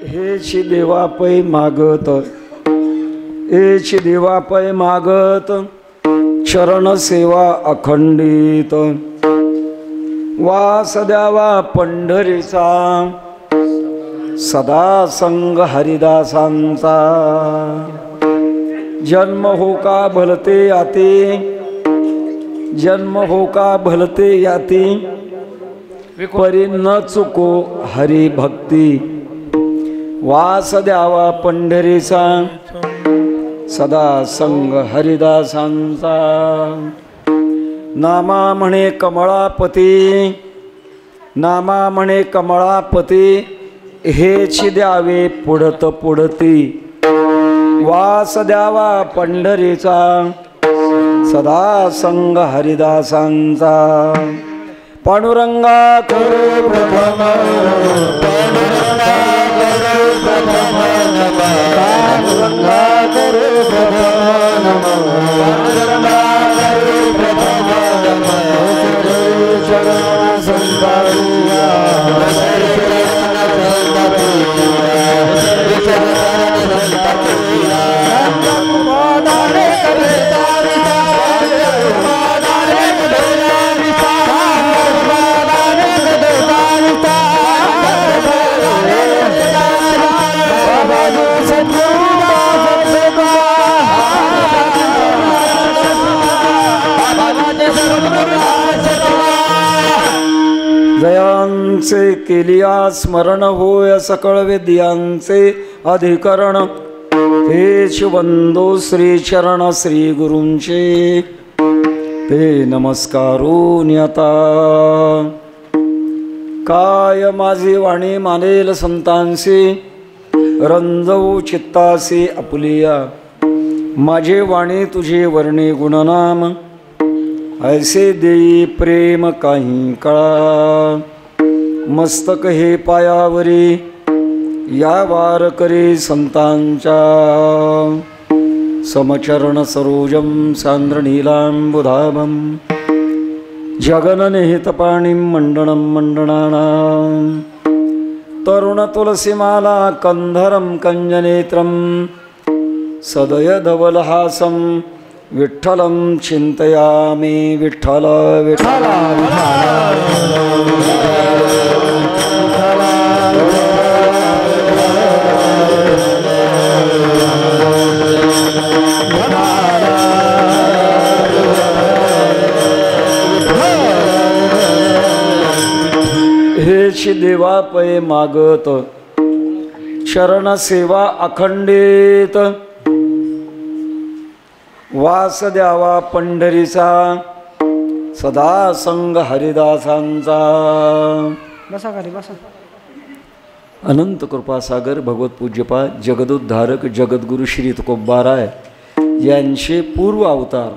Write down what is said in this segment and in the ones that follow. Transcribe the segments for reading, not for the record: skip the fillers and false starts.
हेची देवा पै मागत, हेची देवा पै मागत, चरण सेवा अखंडित, वास द्यावा पंढरीचा, सदा संग हरिदासांचा, जन्म हो का भलते याती, जन्म हो का भलते याती, परी न चुको हरी भक्ती, वास द्यावा पंढरीचा, सदा संग हरिदासांचा, नामा म्हणे कमळापती, नामा म्हणे कमळापती, हेची द्यावे पुढत पुढती, वास द्यावा पंढरीचा, सदा संग हरिदासांचा, पांडुरंगा करू प्रथम, पांडुरंगा करू प्रथम, पांडुरंगा करू प्रथम, चरण संतारिया, जयांचे केलिया स्मरण होय सकळ विद्यांचे अधिकरण, हेच वंदो श्री चरण श्री गुरूंचे, ते नमस्कारून आता, काय माझी वाणी मानेल संतांसी, रंजवू चित्तासी आपुलिया, माझे वाणी तुझे वर्णे गुणनाम, ऐसे देई प्रेम काही कळा, मस्तक हे पायावरी, या वार करे संतांच्या, समचरण सरोजम सांद्र नीलांबुधाभम, जगननिहितपाणिं मंडनं मंडनानां, तरुण तुलसीमाला कंधरं कंजनेत्रं, सदय धवलहासं विठ्ठलं चिंतयामि, विठ्ठल विठ्ठल हेची देवा पै मागत, चरण सेवा अखंडित, वास द्यावा पंढरीचा, सदा संग हरिदासांचा, बसा खाली बसा. अनंत कृपा सागर भगवत पूज्यपाद जगदुद्धारक जगद्गुरु श्री तुकोबाराय यांचे पूर्व अवतार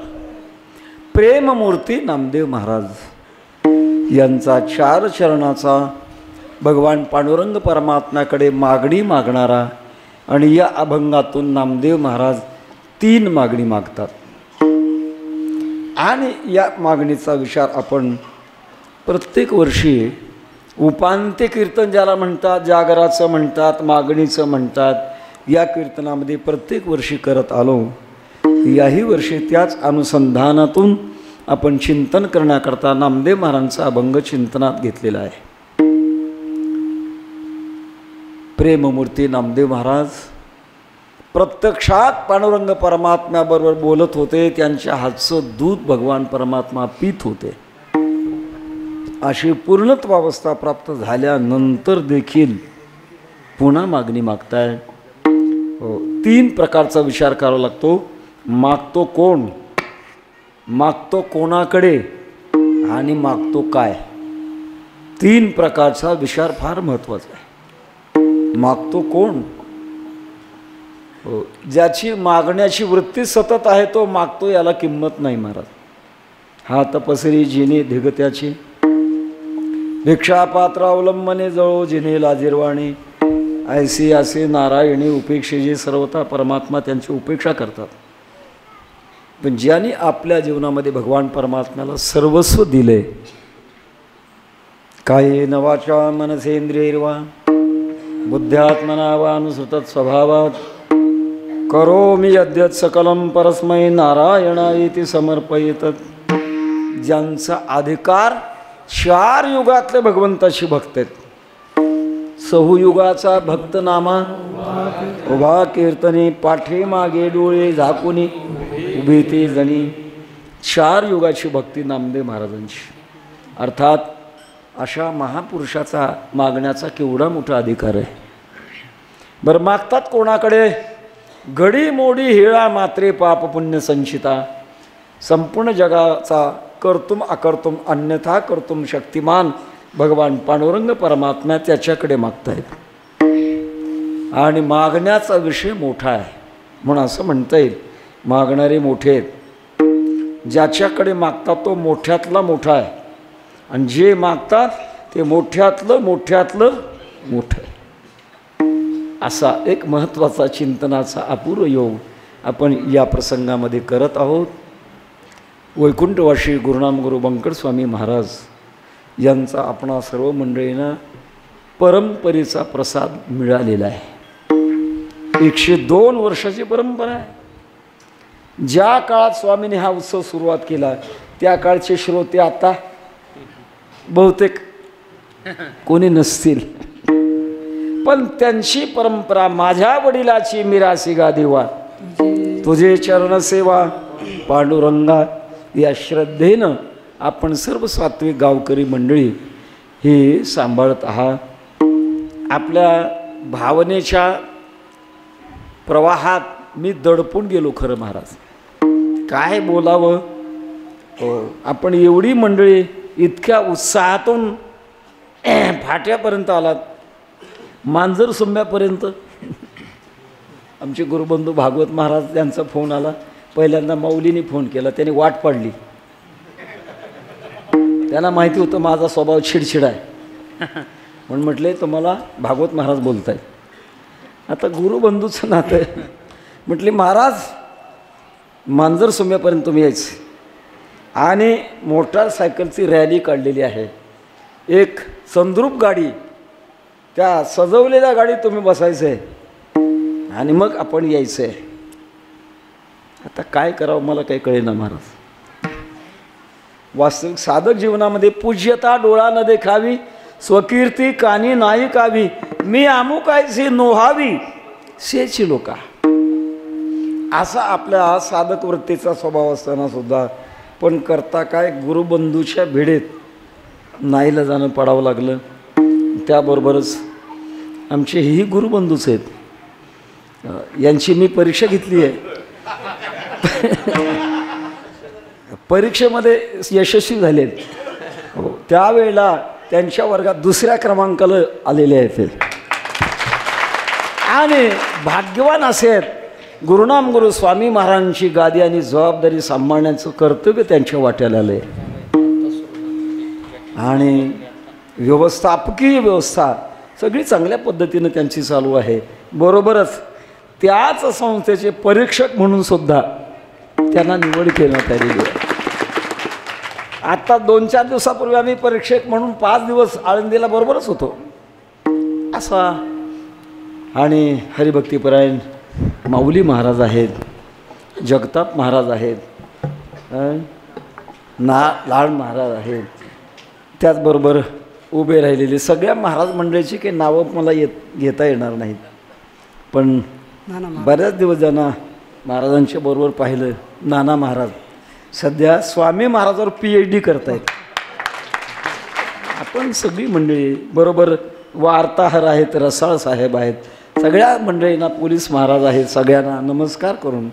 प्रेममूर्ती नामदेव महाराज यांचा चार चरणाचा भगवान पांडुरंग परमात्म्याकडे मागणी मागणारा, आणि या अभंगातून नामदेव महाराज 3 मागणी मागतात, आणि या मागणीचा विचार आपण प्रत्येक वर्षी उपांत्य कीर्तन ज्याला म्हणतात, जागराचं म्हणतात, मागणीचं म्हणतात, या कीर्तनामध्ये प्रत्येक वर्षी करत आलो. याही वर्षी त्याच अनुसंधानातून आपण चिंतन करण्याकरता नामदेव महाराजांचा अभंग चिंतनात घेतलेला आहे. प्रेममूर्ती नामदेव महाराज प्रत्यक्षात पांडुरंग परमात्म्याबरोबर बोलत होते, त्यांच्या हातचं दूध भगवान परमात्मा पीत होते. अशी पूर्णत्वावस्था प्राप्त झाल्यानंतर देखील पुन्हा मागणी मागताय. 3 प्रकारचा विचार करावा लागतो. मागतो कोण, मागतो कोणाकडे, आणि मागतो काय. 3 प्रकारचा विचार फार महत्त्वाचा आहे. मागतो कोण, ज्याची मागण्याची वृत्ती सतत आहे तो मागतो, याला किंमत नाही महाराज. हा तपसरी जिने धिगत्याची, भिक्षापात्र अवलंबने जळो जिने लाजिरवाणी, ऐसी असे नारायणी उपेक्षेची सर्वता परमात्मा त्यांची उपेक्षा करतात. पण ज्यांनी आपल्या जीवनामध्ये भगवान परमात्म्याला सर्वस्व दिले, काये नवाचा मनसेंद्रियर्वा बुद्ध्यात्मना वा अनुसृतत् स्वभावात् करोमि यद्यत् सकलं परस्मै नारायणायेति समर्पयेतत्. ज्यांचा अधिकार 4 युगातले भगवंताशी भक्त आहेत. सहयुगाचा भक्तनामा उभा कीर्तने पाठे मागे डोळे झाकुनी उभी ती जणी. 4 युगाची भक्ती नामदेव महाराजांची. अर्थात अशा महापुरुषाचा मागण्याचा केवढा मोठा अधिकार आहे. बरं मागतात कोणाकडे? घडी मोडी हिळा मात्रे पाप पुण्य संचिता. संपूर्ण जगाचा कर्तुम अकर्तुम अन्यथा कर्तुम शक्तिमान भगवान पांडुरंग परमात्मा त्याच्याकडे मागतायत. आणि मागण्याचा विषय मोठा आहे म्हणून असं म्हणता येईल मागणारे मोठे आहेत. ज्याच्याकडे मागतात तो मोठ्यातला मोठा आहे आणि जे मागतात ते मोठ्यातलं मोठ्यातलं मोठं आहे. असा एक महत्त्वाचा चिंतनाचा अपूर्व योग आपण या प्रसंगामध्ये करत आहोत. वैकुंठवासी गुरुनाम गुरु बंकट स्वामी महाराज यांचा आपणा सर्व मंडळींना परंपरेचा प्रसाद मिळालेला आहे. 102 वर्षाची परंपरा आहे. ज्या काळात स्वामींनी हा उत्सव सुरुवात केला त्या काळचे श्रोते आता बहुतेक कोणी नसतील, पण त्यांची परंपरा माझ्या वडिलाची मिरासी गादीवा तुझे चरण सेवा पांडुरंगा या श्रद्धेनं आपण सर्व सात्विक गावकरी मंडळी हे सांभाळत आहात. आपल्या भावनेच्या प्रवाहात मी दडपून गेलो खरं महाराज. काय बोलावं. हो आपण एवढी मंडळी इतक्या उत्साहातून फाट्यापर्यंत आलात, मांजर सुंब्यापर्यंत. आमचे गुरुबंधू भागवत महाराज यांचा फोन आला. पहिल्यांदा माऊलीने फोन केला, त्याने वाट पाडली. त्यांना माहिती होतं माझा स्वभाव चिडचिड आहे म्हणून म्हटले तुम्हाला भागवत महाराज बोलत आहेत. आता गुरुबंधूचं नातं आहे. म्हटले महाराज मांजर सुंब्यापर्यंत तुम्ही यायचं आणि मोटारसायकलची रॅली काढलेली आहे. एक संद्रूप गाडी, त्या सजवलेल्या गाडीत तुम्ही बसायचं आहे आणि मग आपण यायचं आहे. आता काय करावं मला काही कळेना महाराज. वास्तविक साधक जीवनामध्ये पूज्यता डोळा न देखावी, स्वकीर्ती कानी नाही कावी, मी अमुकायची नोहावी सेची लोका. असा आपल्या साधक वृत्तीचा स्वभाव असताना सुद्धा पण करता काय गुरुबंधूच्या भिडेत नाईलाजानं पडावं लागलं. त्याबरोबरच आमचे हेही गुरुबंधूच आहेत. यांची मी परीक्षा घेतली आहे. परीक्षेमध्ये यशस्वी झालेत. हो त्यावेळेला त्यांच्या वर्गात 2ऱ्या क्रमांकाला आलेले आहेत ते. आणि भाग्यवान असे आहेत. गुरुनाम गुरु स्वामी महाराजांची गादी आणि जबाबदारी सांभाळण्याचं कर्तव्य त्यांच्या वाट्याला आलं आहे. आणि व्यवस्थापकीय व्यवस्था सगळी चांगल्या पद्धतीनं त्यांची चालू आहे. बरोबरच त्याच संस्थेचे परीक्षक म्हणून सुद्धा त्यांना निवड करण्यात आलेली आहे. आता 2-4 दिवसापूर्वी आम्ही परीक्षक म्हणून 5 दिवस आळंदीला बरोबरच होतो. असा आणि हरिभक्तीपरायण माऊली महाराज आहेत, जगताप महाराज आहेत, लाड महाराज आहेत. त्याचबरोबर उभे राहिलेले सगळ्या महाराज मंडळीची काही नावं मला घेता येणार नाहीत, पण बऱ्याच दिवस ज्यांना महाराजांच्या बरोबर पाहिलं. नाना महाराज सध्या स्वामी महाराजांवर PhD करतायत. आपण सगळी मंडळी बरोबर वार्ताहर आहेत, रसाळ साहेब आहेत, सगळ्या मंडळींना पोलीस महाराज आहेत. सगळ्यांना नमस्कार करून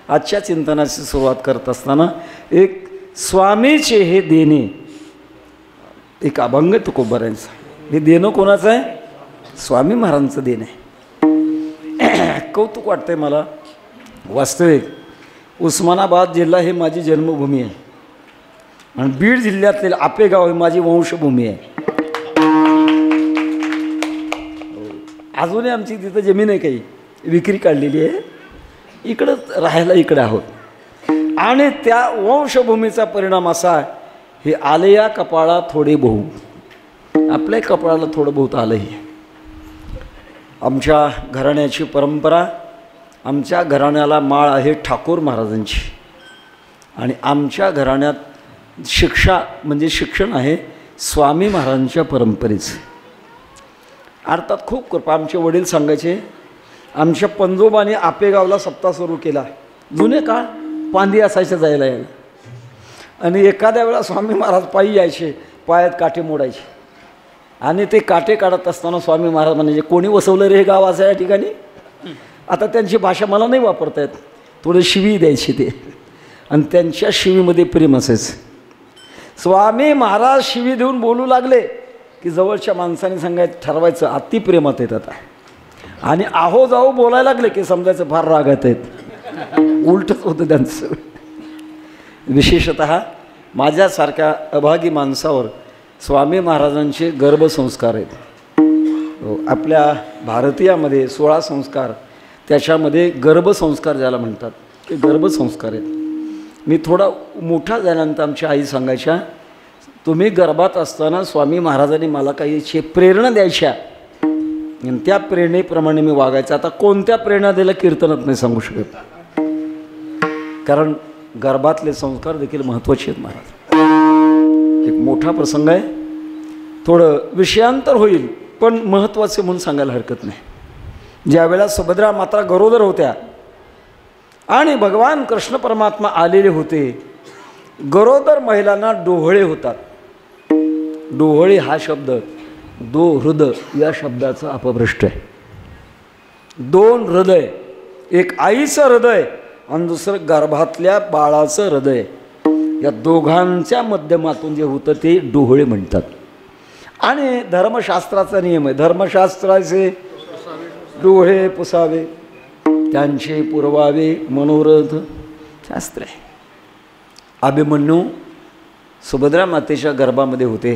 आजच्या चिंतनाची सुरुवात करत असताना एक स्वामीचे हे देणे, एक अभंग तुकोबारांचा. हे देणं कोणाचं आहे? स्वामी महाराजांचं देणं आहे. कौतुक वाटतंय मला. वास्तविक उस्मानाबाद जिल्हा हे माझी जन्मभूमी आहे आणि बीड जिल्ह्यातील आपेगाव ही माझी वंशभूमी आहे. अजूनही आमची तिथं जमीन आहे, काही विक्री काढलेली आहे. इकडं राहायला इकडे आहोत आणि त्या वंशभूमीचा परिणाम असा हे आले या कपाळा थोडे बहु. आपल्या कपाळाला थोडं बहुत आलंही. आमच्या घराण्याची परंपरा, आमच्या घराण्याला माळ आहे ठाकूर महाराजांची आणि आमच्या घराण्यात शिक्षा म्हणजे शिक्षण आहे स्वामी महाराजांच्या परंपरेचं. अर्थात खूप कृपा. आमचे वडील सांगायचे, आमच्या पंजोबाने आपेगावला सप्ताह सुरू केला. जुने काळ पांदी असायचं जायला यायला आणि एखाद्या वेळा स्वामी महाराज पायी यायचे, पायात काटे मोडायचे आणि ते काटे काढत असताना स्वामी महाराज म्हणायचे, कोणी वसवलं रे हे गाव असं या ठिकाणी. आता त्यांची भाषा मला नाही वापरता येत, थोडं शिवी द्यायची ते आणि त्यांच्या शिवीमध्ये प्रेम असायचं. स्वामी महाराज शिवी देऊन बोलू लागले की जवळच्या माणसाने सांगायचं ठरवायचं अतिप्रेमात आहेत आता आणि आहो जाऊ बोलायला लागले की समजायचं फार रागात आहेत. उलटच होतं त्यांचं. विशेषतः माझ्यासारख्या अभागी माणसावर स्वामी महाराजांचे गर्भसंस्कार आहेत. आपल्या भारतीयामध्ये 16 संस्कार, त्याच्यामध्ये गर्भसंस्कार ज्याला म्हणतात ते गर्भसंस्कार आहेत. मी थोडा मोठा झाल्यानंतर आमच्या आई सांगायच्या, तुम्ही गर्भात असताना स्वामी महाराजांनी मला काही प्रेरणा द्यायच्या आणि त्या प्रेरणेप्रमाणे मी वागायचं. आता कोणत्या प्रेरणा दिल्या कीर्तनात नाही सांगू शकत, कारण गर्भातले संस्कार देखील महत्त्वाचे आहेत महाराज. एक मोठा प्रसंग आहे, थोडं विषयांतर होईल पण महत्त्वाचे म्हणून सांगायला हरकत नाही. ज्यावेळेला सुभद्रा माता गरोदर होत्या आणि भगवान कृष्ण परमात्मा आलेले होते, गरोदर महिलांना डोहळे होतात. डोहळे हा शब्द दो हृदय या शब्दाचा अपभ्रष्ट आहे. दोन हृदय, एक आईचं हृदय आणि दुसरं गर्भातल्या बाळाचं हृदय, या दोघांच्या माध्यमातून जे होतं ते डोहळे म्हणतात. आणि धर्मशास्त्राचा नियम आहे, धर्मशास्त्राचे डोळे पुसावे त्यांचे पुरवावे मनोरथ शास्त्र आहे. अभिमन्यू सुभद्रा मातेच्या गर्भामध्ये होते,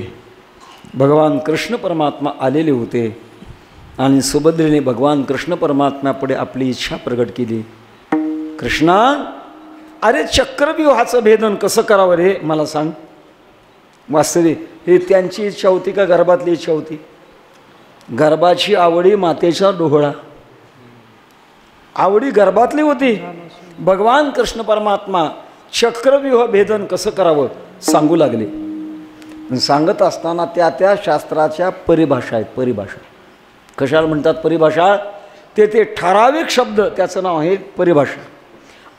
भगवान कृष्ण परमात्मा आलेले होते आणि सुभद्रेने भगवान कृष्ण परमात्म्यापुढे आपली इच्छा प्रगट केली. कृष्णा, अरे चक्रव्यूहाचं भेदन कसं करावं रे मला सांग. वास्तविक हे त्यांची इच्छा होती का गर्भातली इच्छा होती? गर्भाची आवडी मातेचा डोहळा, आवडी गर्भातली होती. भगवान कृष्ण परमात्मा चक्रव्यूह भेदन कसं करावं सांगू लागले. सांगत असताना त्या त्या शास्त्राच्या परिभाषा आहेत. परिभाषा कशाला म्हणतात परिभाषा? ते ठराविक शब्द, त्याचं नाव आहे परिभाषा.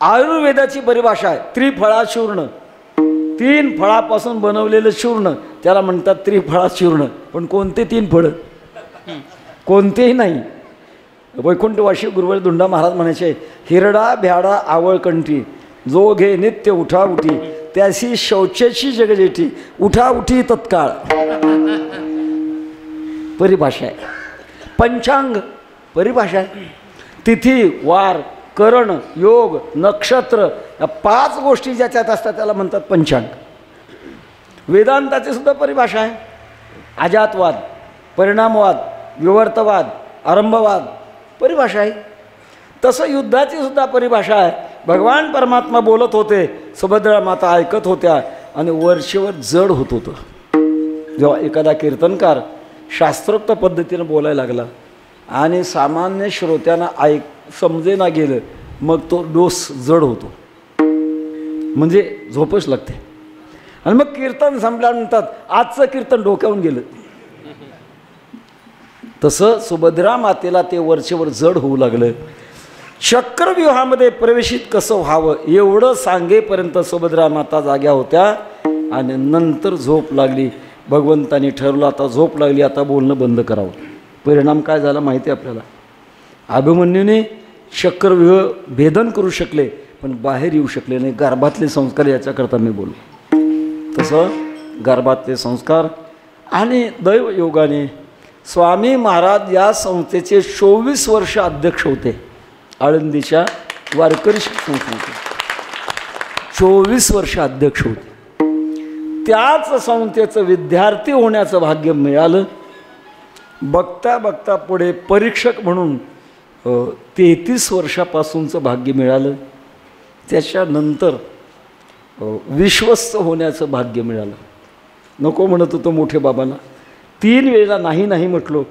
आयुर्वेदाची परिभाषा आहे त्रिफळा चूर्ण, 3 फळापासून बनवलेलं चूर्ण त्याला म्हणतात त्रिफळा चूर्ण. पण कोणते 3 फळं? कोणतेही नाही. वैकुंठवासी गुरुवर दुंडा महाराज म्हणायचे, हिरडा भ्याडा आवळकंठी जो घे नित्य उठा उठी त्याशी शौचाची जगजेठी उठा उठी तत्काळ. परिभाषा आहे. पंचांग परिभाषा आहे. तिथी वार करण योग नक्षत्र या 5 गोष्टी ज्याच्यात असतात त्याला म्हणतात पंचांग. वेदांताची सुद्धा परिभाषा आहे. अजातवाद, परिणामवाद, विवर्तवाद, आरंभवाद परिभाषा आहे. तसं युद्धाची सुद्धा परिभाषा आहे. भगवान परमात्मा बोलत होते, सुभद्रा माता ऐकत होत्या आणि वर्षेवर जड होत होतं. जेव्हा एखादा कीर्तनकार शास्त्रोक्त पद्धतीनं बोलायला लागला आणि सामान्य श्रोत्यांना समजेना गेलं, मग तो डोस जड होतो, म्हणजे झोपच लागते. आणि मग कीर्तन संपल्यानंतर आजचं कीर्तन डोक्यावरून गेलं. तसं सुभद्रा मातेला ते वर्षेवर जड होऊ लागलं. चक्रव्यूहामध्ये प्रवेशित कसं व्हावं एवढं सांगेपर्यंत सुभद्रा माता जाग्या होत्या आणि नंतर झोप लागली. भगवंतानी ठरवलं आता झोप लागली, आता बोलणं बंद करावं. परिणाम काय झाला माहिती आहे आपल्याला? अभिमन्यूने चक्रव्यूह भेदन करू शकले पण बाहेर येऊ शकले नाही. गर्भातले संस्कार याच्याकरता मी बोललो. तसं गर्भातले संस्कार आणि दैवयोगाने स्वामी महाराज या संस्थेचे 24 वर्ष अध्यक्ष होते. आळंदीच्या वारकरी शिक्षण संस्थेचे 24 वर्ष अध्यक्ष होते. त्याच संस्थेचं विद्यार्थी होण्याचं भाग्य मिळालं. बघता बघता पुढे परीक्षक म्हणून 33 वर्षापासूनचं भाग्य मिळालं. त्याच्यानंतर विश्वस्त होण्याचं भाग्य मिळालं. नको म्हणत होतो मोठे बाबांना, 3 वेळेला नाही म्हटलो.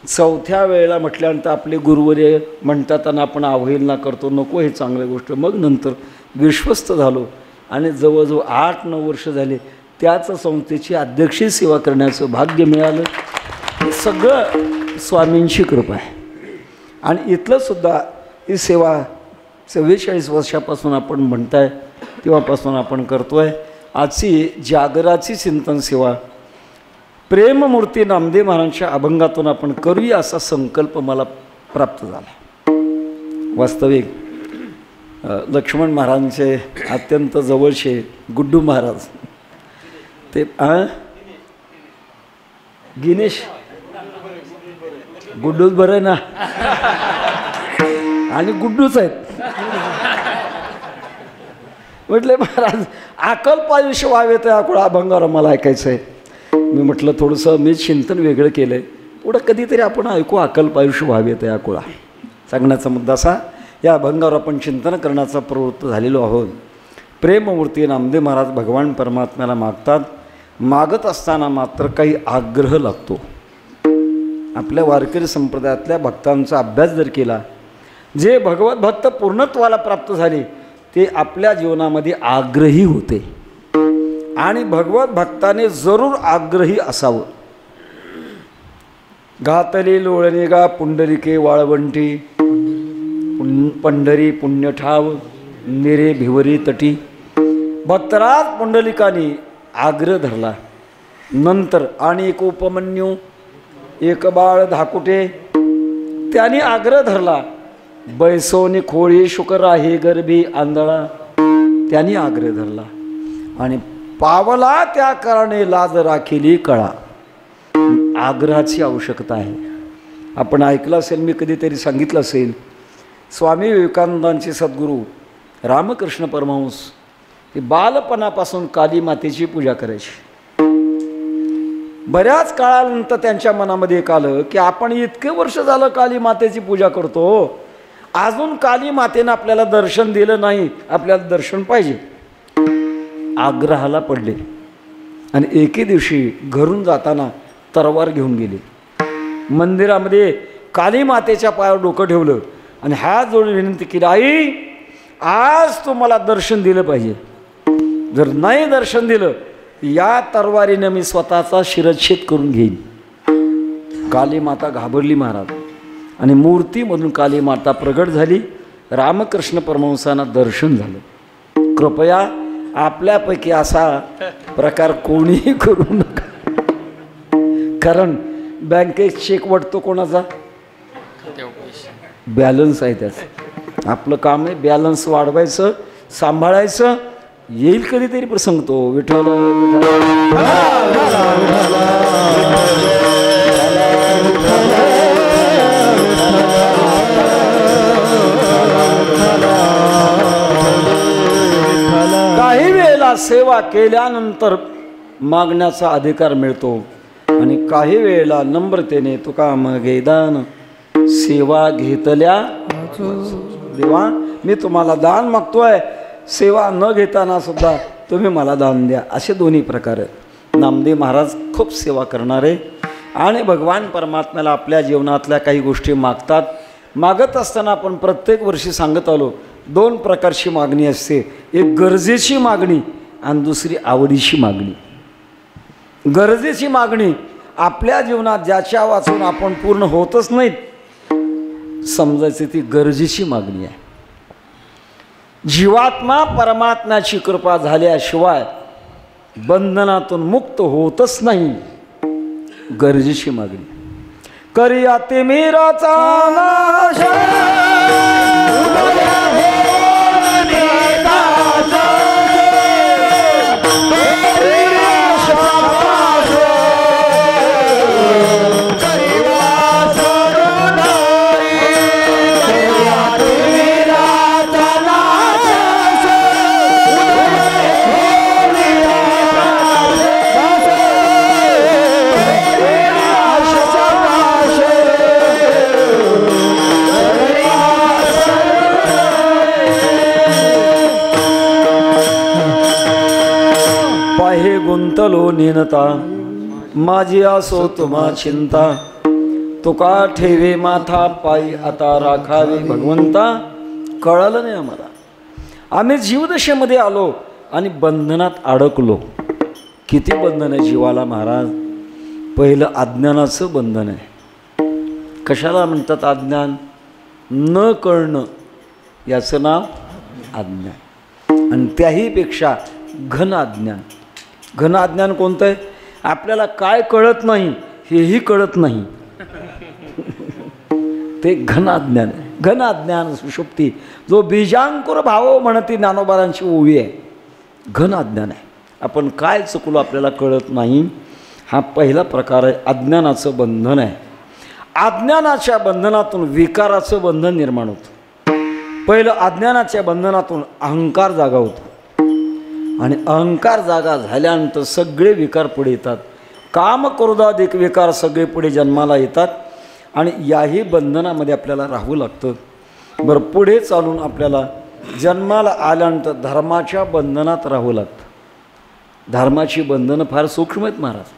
चौथ्या वेळेला म्हटल्यानंतर आपले गुरुवर्य म्हणतात आणि आपण अवहेलना करतो, नको हे चांगली गोष्ट. मग नंतर विश्वस्त झालो आणि जवळजवळ 8-9 वर्ष झाले त्याच संस्थेची अध्यक्षीय सेवा करण्याचं भाग्य मिळालं. हे सगळं स्वामींची कृपा आहे. आणि इथलंसुद्धा ही सेवा 44 वर्षापासून आपण म्हणताय तेव्हापासून आपण करतो आहे. आजची जागराची चिंतन सेवा प्रेममूर्ती नामदेव महाराजांच्या अभंगातून आपण करूया असा संकल्प मला प्राप्त झाला. वास्तविक लक्ष्मण महाराजांचे अत्यंत जवळचे गुड्डू महाराज ते गिनेश गुड्डूच बरं आहे ना आणि गुड्डूच आहेत. म्हटले महाराज अकल्पायुष्य व्हावे तर आकुळा अभंगावर मला ऐकायचं आहे. मी म्हटलं थोडंसं मी चिंतन वेगळं केलं आहे, पुढं कधीतरी आपण ऐकू अकल्पायुष्य व्हावे तर आकुळा. सांगण्याचा मुद्दा असा, या अभंगावर आपण चिंतन करण्याचा प्रवृत्त झालेलो आहोत. प्रेममूर्ती नामदेव महाराज भगवान परमात्म्याला मागतात. मागत असताना मात्र काही आग्रह लागतो. आपल्या वारकरी संप्रदायातल्या भक्तांचा अभ्यास जर केला, जे भगवत भक्त पूर्णत्वाला प्राप्त झाले ते आपल्या जीवनामध्ये आग्रही होते. आणि भगवत भक्ताने जरूर आग्रही असावं. घातली लोळणी गा पुंडलिके वाळवंटी, पंढरी पुण्य ठाव निरे भिवरी तटी. भक्तराज पुंडलिकाने आग्रह धरला. नंतर आणि एक उपमन्यू एक बाळ धाकुटे त्याने आग्रह धरला. बैसोनी खोळी शुकर आहे गर्भी आंधळा त्याने आग्रह धरला. आणि पावला त्या कारणे लाज राखिली कळा. आग्रहाची आवश्यकता आहे. आपण ऐकलं असेल, मी कधीतरी सांगितलं असेल, स्वामी विवेकानंदांचे सद्गुरू रामकृष्ण परमहंस हे बालपणापासून काली मातेची पूजा करायची. बऱ्याच काळानंतर त्यांच्या मनामध्ये एक आलं की आपण इतके वर्ष झालं काली मातेची पूजा करतो, अजून काली मातेनं आपल्याला दर्शन दिलं नाही, आपल्याला दर्शन पाहिजे. आग्रहाला पडले आणि एके दिवशी घरून जाताना तरवार घेऊन गेले. मंदिरामध्ये काली मातेच्या पायावर डोकं ठेवलं आणि हात जोडून विनंती केली, आई आज तू मला दर्शन दिलं पाहिजे. जर नाही दर्शन दिलं या तरवारीनं मी स्वतःचा शिरच्छेद करून घेईन. काली माता घाबरली महाराज आणि मूर्तीमधून काली माता प्रगट झाली. रामकृष्ण परमहंसांना दर्शन झालं. कृपया आपल्यापैकी असा प्रकार कोणीही करू नका. कारण बँकेत चेक वाटतो कोणाचा, बॅलन्स आहे त्याचं. आपलं काम आहे बॅलन्स वाढवायचं, सांभाळायचं. येईल कधीतरी प्रसंग तो. विठ्ठल काही वेळेला सेवा केल्यानंतर मागण्याचा अधिकार मिळतो आणि काही वेळेला नम्रतेने तुका मगे दान सेवा घेतल्या. देवा मी तुम्हाला दान मागतोय, सेवा न घेताना सुद्धा तुम्ही मला दान द्या. असे दोन्ही प्रकार आहेत. नामदेव महाराज खूप सेवा करणारे आणि भगवान परमात्म्याला आपल्या जीवनातल्या काही गोष्टी मागतात. मागत असताना आपण प्रत्येक वर्षी सांगत आलो, 2 प्रकारची मागणी असते. एक गरजेची मागणी आणि दुसरी आवडीची मागणी. गरजेची मागणी आपल्या जीवनात ज्याच्या वाचून आपण पूर्ण होतच नाहीत, समजायचं ती गरजेची मागणी आहे. जीवात्मा परमात्म्याची कृपा झाल्याशिवाय बंधनातून मुक्त होतच नाही. गरजेची मागणी. करिया ते मीराचा नाश गुंतलो नेनता माझी असो तुम्हा चिंता. तुका ठेवे माथा पायी आता राखावे भगवंता. कळालं नाही आम्हाला. आम्ही जीवदशेमध्ये आलो आणि बंधनात अडकलो. किती बंधन आहे जीवाला महाराज. पहिलं अज्ञानाचं बंधन आहे. कशाला म्हणतात अज्ञान? न कळणं याचं नाव अज्ञान. आणि त्याहीपेक्षा घन अज्ञान. घन अज्ञान कोणतं आहे? आपल्याला काय कळत नाही हेही कळत नाही, ते घन अज्ञान आहे. घन अज्ञान सुषुप्ती, जो बीजांकुर भाव म्हणती ज्ञानोबारांची ओवी आहे, घन अज्ञान आहे. आपण काय चुकलो आपल्याला कळत नाही, हा पहिला प्रकार आहे. अज्ञानाचं बंधन आहे. अज्ञानाच्या बंधनातून विकाराचं बंधन निर्माण होतं. पहिलं अज्ञानाच्या बंधनातून अहंकार जागा होतो आणि अहंकार जागा झाल्यानंतर सगळे विकार पुढे येतात. काम क्रोधाधिक विकार सगळे पुढे जन्माला येतात आणि याही बंधनामध्ये आपल्याला राहावं लागतं. बरं, पुढे चालून आपल्याला जन्माला आल्यानंतर धर्माच्या बंधनात राहावं लागतं. धर्माची बंधनं फार सूक्ष्म आहेत महाराज.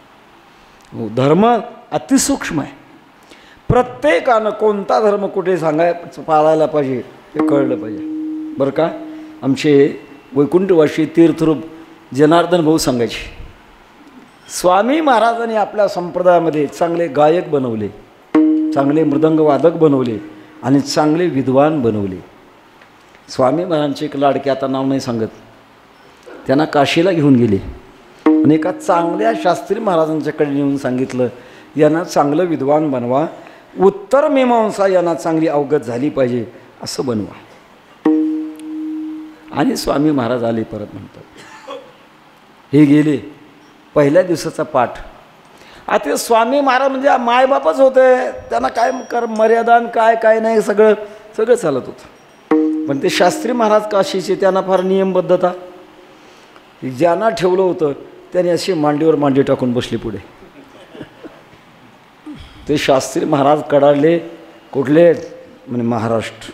हो, धर्म अतिसूक्ष्म आहे. प्रत्येकानं कोणता धर्म कुठे पाळायला पाहिजे हे कळलं पाहिजे. बरं का, आमचे वैकुंठवासी तीर्थरूप जनार्दन भाऊ सांगायचे, स्वामी महाराजांनी आपल्या संप्रदायामध्ये चांगले गायक बनवले, चांगले मृदंगवादक बनवले आणि चांगले विद्वान बनवले. स्वामी महाराजांचे एक लाडके, आता नाव नाही सांगत, त्यांना काशीला घेऊन गेले आणि एका चांगल्या शास्त्री महाराजांच्याकडे नेऊन सांगितलं, यांना चांगलं विद्वान बनवा, उत्तर मीमांसा यांना चांगली अवगत झाली पाहिजे, असं बनवा. आणि स्वामी महाराज आले परत म्हणतात. हे गेले, पहिल्या दिवसाचा पाठ. आता स्वामी महाराज म्हणजे मायबापच होते, त्यांना काय मर्यादा काय काय नाही सगळं चालत होतं. पण ते शास्त्री महाराज काशीचे, त्यांना फार नियमबद्धता. ज्यांना ठेवलं होतं त्याने अशी मांडीवर मांडी टाकून बसले पुढे. ते शास्त्री महाराज कडाडले. कुठले? म्हणे महाराष्ट्र.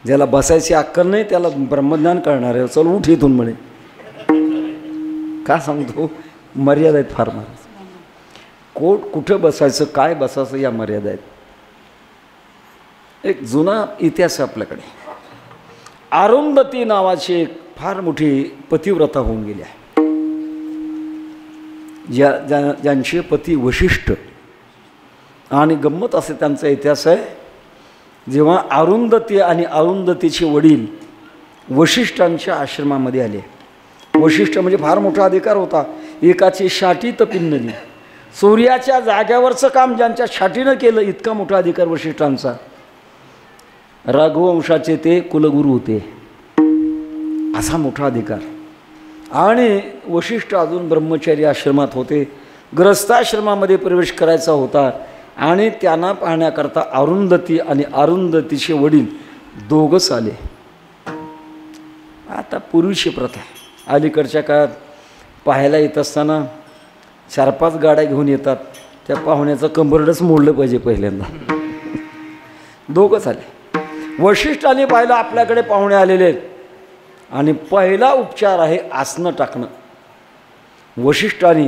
ज्याला बसायची अक्कल नाही त्याला ब्रह्मज्ञान कळणार आहे, चल उठ इथून म्हणे. का सांगतो, मर्यादा आहेत फार महाराज. कुठं बसायचं, काय बसायचं, या मर्यादा आहेत. एक जुना इतिहास आहे आपल्याकडे. अरुंधती नावाची एक फार मोठी पतिव्रता होऊन गेली आहे. ज्यांचे पती वशिष्ठ. आणि गंमत असे त्यांचा इतिहास आहे. जेव्हा अरुंधती आणि अरुंधतीचे वडील वशिष्ठांच्या आश्रमामध्ये आले. वशिष्ठ म्हणजे फार मोठा अधिकार होता. एकाची छाटी तपिन्नली, सूर्याच्या जाग्यावरचं काम ज्यांच्या छाटीनं केलं, इतका मोठा अधिकार वशिष्ठांचा. रघुवंशाचे ते कुलगुरू होते, असा मोठा अधिकार. आणि वशिष्ठ अजून ब्रह्मचारी आश्रमात होते. ग्रस्ताश्रमामध्ये प्रवेश करायचा होता आणि त्यांना पाहण्याकरता अरुंधती आणि अरुंधतीचे वडील दोघंच आले. आता पूर्वीची प्रथा, अलीकडच्या काळात पाहायला येत असताना 4-5 गाड्या घेऊन येतात. त्या पाहुण्याचं कंबरडच मोडलं पाहिजे पहिल्यांदा. दोघंच आले. वशिष्ठांनी पाहिलं आपल्याकडे पाहुणे आलेले आहेत आणि पहिला उपचार आहे आसनं टाकणं. वशिष्ठांनी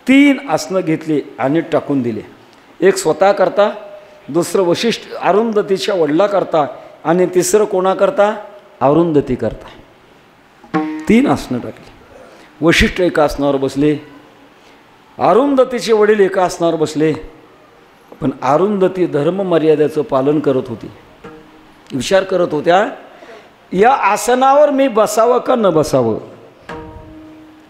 3 आसनं घेतली आणि टाकून दिले. एक स्वतः करता, दुसरं वशिष्ठ अरुंधतीच्या वडिला करता आणि तिसरं कोणाकरता? अरुंधती करता. 3 आसनं टाकली. वशिष्ठ एका आसनावर बसले, अरुंधतीचे वडील एका आसनावर बसले. पण अरुंधती धर्म मर्यादेचं पालन करत होती. विचार करत होत्या, या आसनावर मी बसावं का न बसावं,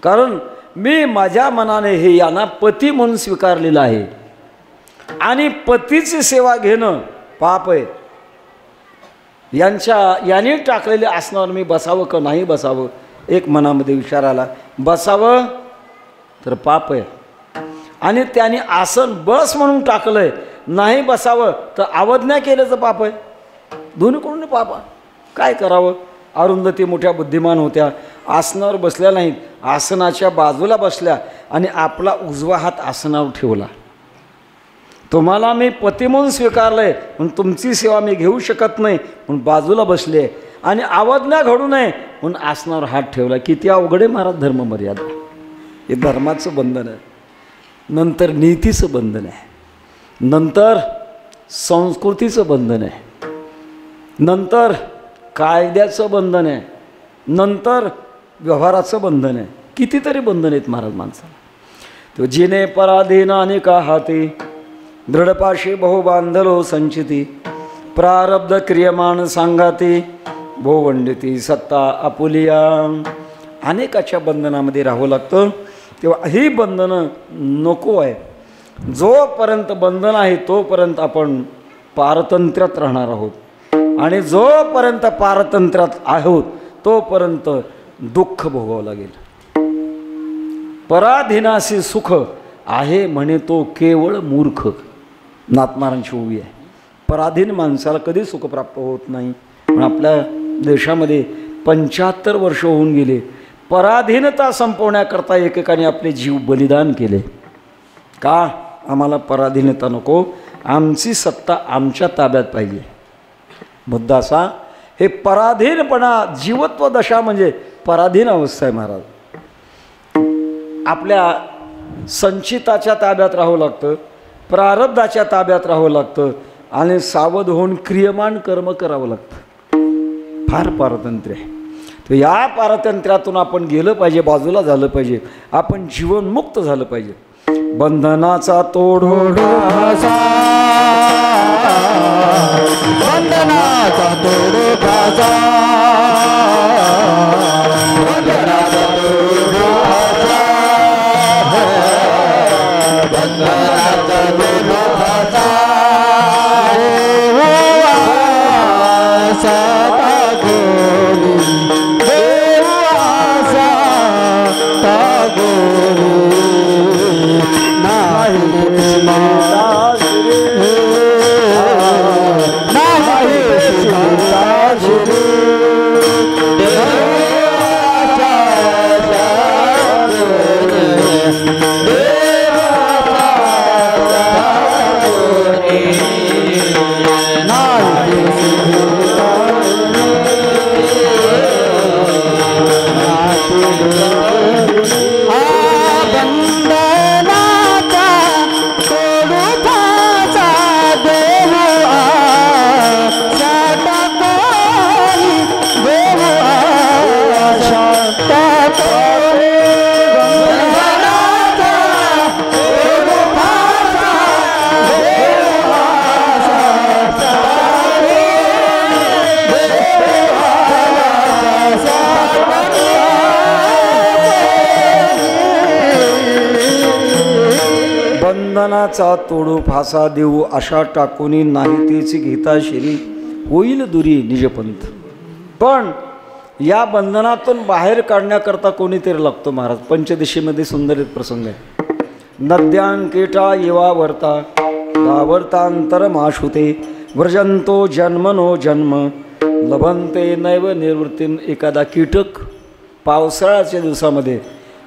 कारण मी माझ्या मनाने हे यांना पती म्हणून स्वीकारलेलं आहे आणि पतीची सेवा घेणं पाप आहे. याने टाकलेल्या आसनावर मी बसावं का नाही बसावं, एक मनामध्ये विचार आला. बसावं तर पाप आहे आणि त्याने आसन बस म्हणून टाकलंय, नाही बसावं तर अवज्ञा केल्याचं पाप आहे. दोन्ही कोणी पाप. काय करावं? अरुंधती मोठ्या बुद्धिमान होत्या. आसनावर बसल्या नाहीत, आसनाच्या बाजूला बसल्या आणि आपला उजवा हात आसनावर ठेवला. तुम्हाला मी पती म्हणून स्वीकारलंय, म्हणून तुमची सेवा मी घेऊ शकत नाही म्हणून बाजूला बसले आणि अवज्ञा घडू नये म्हणून आसनावर हात ठेवला. किती अवघड आहे महाराज धर्म मर्यादा. हे धर्माचं बंधन आहे. नंतर नीतीचं बंधन आहे. नंतर संस्कृतीचं बंधन आहे, नंतर कायद्याचं बंधन आहे, नंतर व्यवहाराचं बंधन आहे. कितीतरी बंधन आहेत महाराज माणसाला. तो जिने पराधीन अनेका हाती दृढपाशी बहु बांधलो संचिती प्रारब्ध क्रियमान सांगाती भोवंडिती सत्ता आपुलिया. अनेकाच्या बंधनामध्ये राहावं लागतं. तेव्हा ही बंधनं नको आहे. जोपर्यंत बंधन आहे तोपर्यंत आपण पारतंत्र्यात राहणार आहोत, आणि जोपर्यंत पारतंत्र्यात आहोत तोपर्यंत दुःख भोगावं लागेल. पराधीनासी सुख आहे म्हणे तो केवळ मूर्ख. नाथमारांची ओवी आहे. पराधीन माणसाला कधी सुख प्राप्त होत नाही. पण आपल्या देशामध्ये 75 वर्ष होऊन गेले. पराधीनता संपवण्याकरता एकेकाने आपले जीव बलिदान केले. का? आम्हाला पराधीनता नको, आमची सत्ता आमच्या ताब्यात पाहिजे. मुद्दा असा, हे पराधीनपणा जीवत्व दशा म्हणजे पराधीन अवस्था आहे महाराज. आपल्या संचिताच्या ताब्यात राहावं लागतं, प्रारब्धाच्या ताब्यात राहावं लागतं, आणि सावध होऊन क्रियमान कर्म करावं लागतं. फार पारतंत्र्य आहे. तर या पारतंत्र्यातून आपण गेलं पाहिजे, बाजूला झालं पाहिजे, आपण जीवनमुक्त झालं पाहिजे. बंधनाचा तोडोडा बंधनाचा तोडोडा बंधनाचा तोडू फासा देऊ अशा टाकूनी नाही तेची घेता शिरी होईल दुरी निजपंथ. पण या बंधनातून बाहेर काढण्याकरता कोणीतरी लागतो महाराज. पंचदशीमध्ये सुंदर एक प्रसंग आहे. नद्यांकेटा येवा वर्ता दावर्तांतर माशुते व्रजंतो जन्मनो जन्म लभंते नैव निर्वृत्तीम. एखादा कीटक पावसाळ्याच्या दिवसामध्ये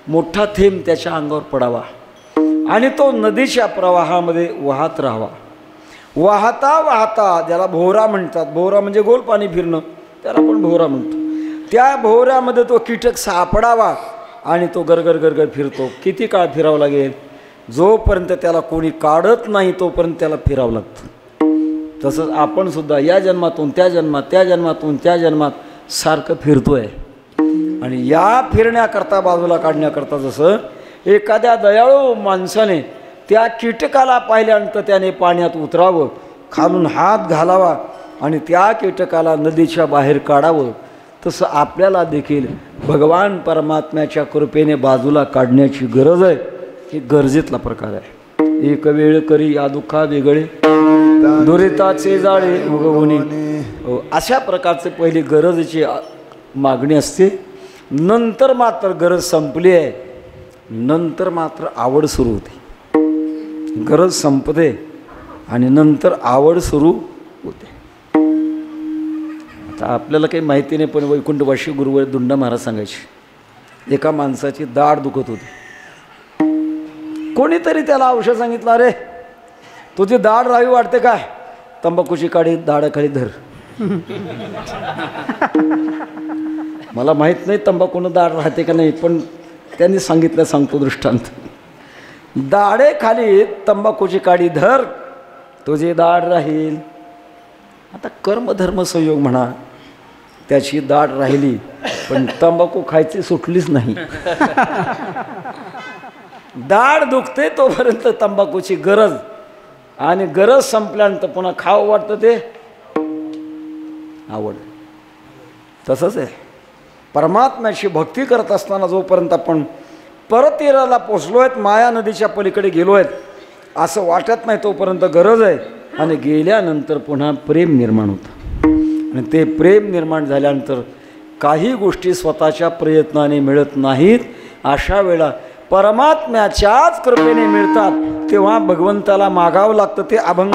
मोठा थेंब त्याच्या अंगावर पडावा आणि तो नदीच्या प्रवाहामध्ये वाहत राहावा. वाहता वाहता, ज्याला भोवरा म्हणतात, भोवरा म्हणजे गोल पाणी फिरणं, त्याला आपण भोवरा म्हणतो, त्या भोवऱ्यामध्ये तो कीटक सापडावा आणि तो गरगर गरगर फिरतो. किती काळ फिरावं लागेल? जोपर्यंत त्याला कोणी काढत नाही तोपर्यंत त्याला फिरावं लागतं. तसंच आपण सुद्धा या जन्मातून त्या जन्मात, त्या जन्मातून त्या जन्मात सारखं फिरतोय. आणि या फिरण्याकरता, बाजूला काढण्याकरता, जसं एखाद्या दयाळू माणसाने त्या कीटकाला पाहिल्यानंतर त्याने पाण्यात उतरावं, खालून हात घालावा आणि त्या कीटकाला नदीच्या बाहेर काढावं, तसं आपल्याला देखील भगवान परमात्म्याच्या कृपेने बाजूला काढण्याची गरज आहे. ही गरजेतला प्रकार आहे. एक वेळ करी या दुःखा वेगळे दुरिताचे जाळे उगवणे. अशा प्रकारचे पहिली गरजेची मागणी असते. नंतर मात्र गरज संपली आहे, नंतर मात्र आवड सुरू होते. गरज संपते आणि नंतर आवड सुरू होते. आता आपल्याला काही माहिती नाही, पण वैकुंठवासी गुरुवर दुंडा महाराज सांगायचे, एका माणसाची दाढ दुखत होती. कोणीतरी त्याला औषध सांगितलं, अरे तुझी दाढ राहावी वाटते काय? तंबाखूची काडी दाढाखाली धर. मला माहीत नाही तंबाखूनं दाढ राहते का नाही, पण त्यांनी सांगितलं, सांगतो दृष्टांत. दाढेखाली तंबाखूची काडी धर तुझे दाढ राहील. आता कर्मधर्म संयोग म्हणा, त्याची दाढ राहिली पण तंबाखू खायची सुटलीच नाही. दाढ दुखते तोपर्यंत तंबाखूची गरज, आणि गरज संपल्यानंतर पुन्हा खावं वाटतं ते आवड. तसंच आहे परमात्म्याची भक्ती करत असताना जोपर्यंत आपण परतीराला पोचलो आहेत, माया नदीच्या पलीकडे गेलो आहेत असं वाटत नाही तोपर्यंत गरज आहे. आणि गेल्यानंतर पुन्हा प्रेम निर्माण होतं, आणि ते प्रेम निर्माण झाल्यानंतर काही गोष्टी स्वतःच्या प्रयत्नाने मिळत नाहीत. अशा वेळा परमात्म्याच्याच कृपेने मिळतात. तेव्हा भगवंताला मागावं लागतं. ते अभंग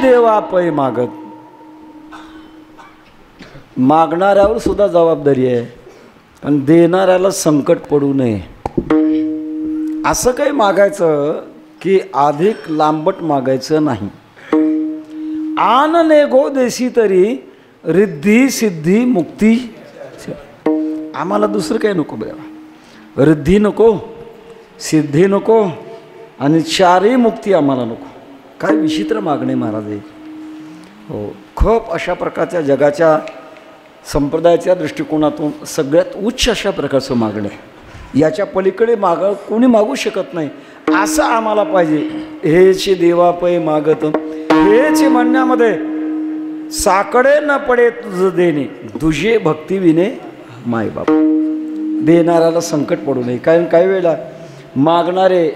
देवा पै मागत. मागणाऱ्यावर सुद्धा जबाबदारी आहे, पण देणाऱ्याला संकट पडू नये. असं काही मागायचं की अधिक लांबट मागायचं नाही. आनने गो देशी तरी रिद्धी सिद्धी मुक्ती. आम्हाला दुसरं काही नको देवा. रिद्धी नको, सिद्धी नको, आणि चारही मुक्ती आम्हाला नको. काय विचित्र मागणे महाराज आहे. हो, खूप अशा प्रकारच्या जगाच्या संप्रदायाच्या दृष्टिकोनातून सगळ्यात उच्च अशा प्रकारचं मागणे. याच्या पलीकडे कोणी मागू शकत नाही असं आम्हाला पाहिजे. हेच देवा पै मागत. हेच म्हणण्यामध्ये साकडे न पडे तुझ देणे, तुझे भक्ती विने मायबाप. देणाऱ्याला संकट पडू नये. कारण काही वेळेला मागणारे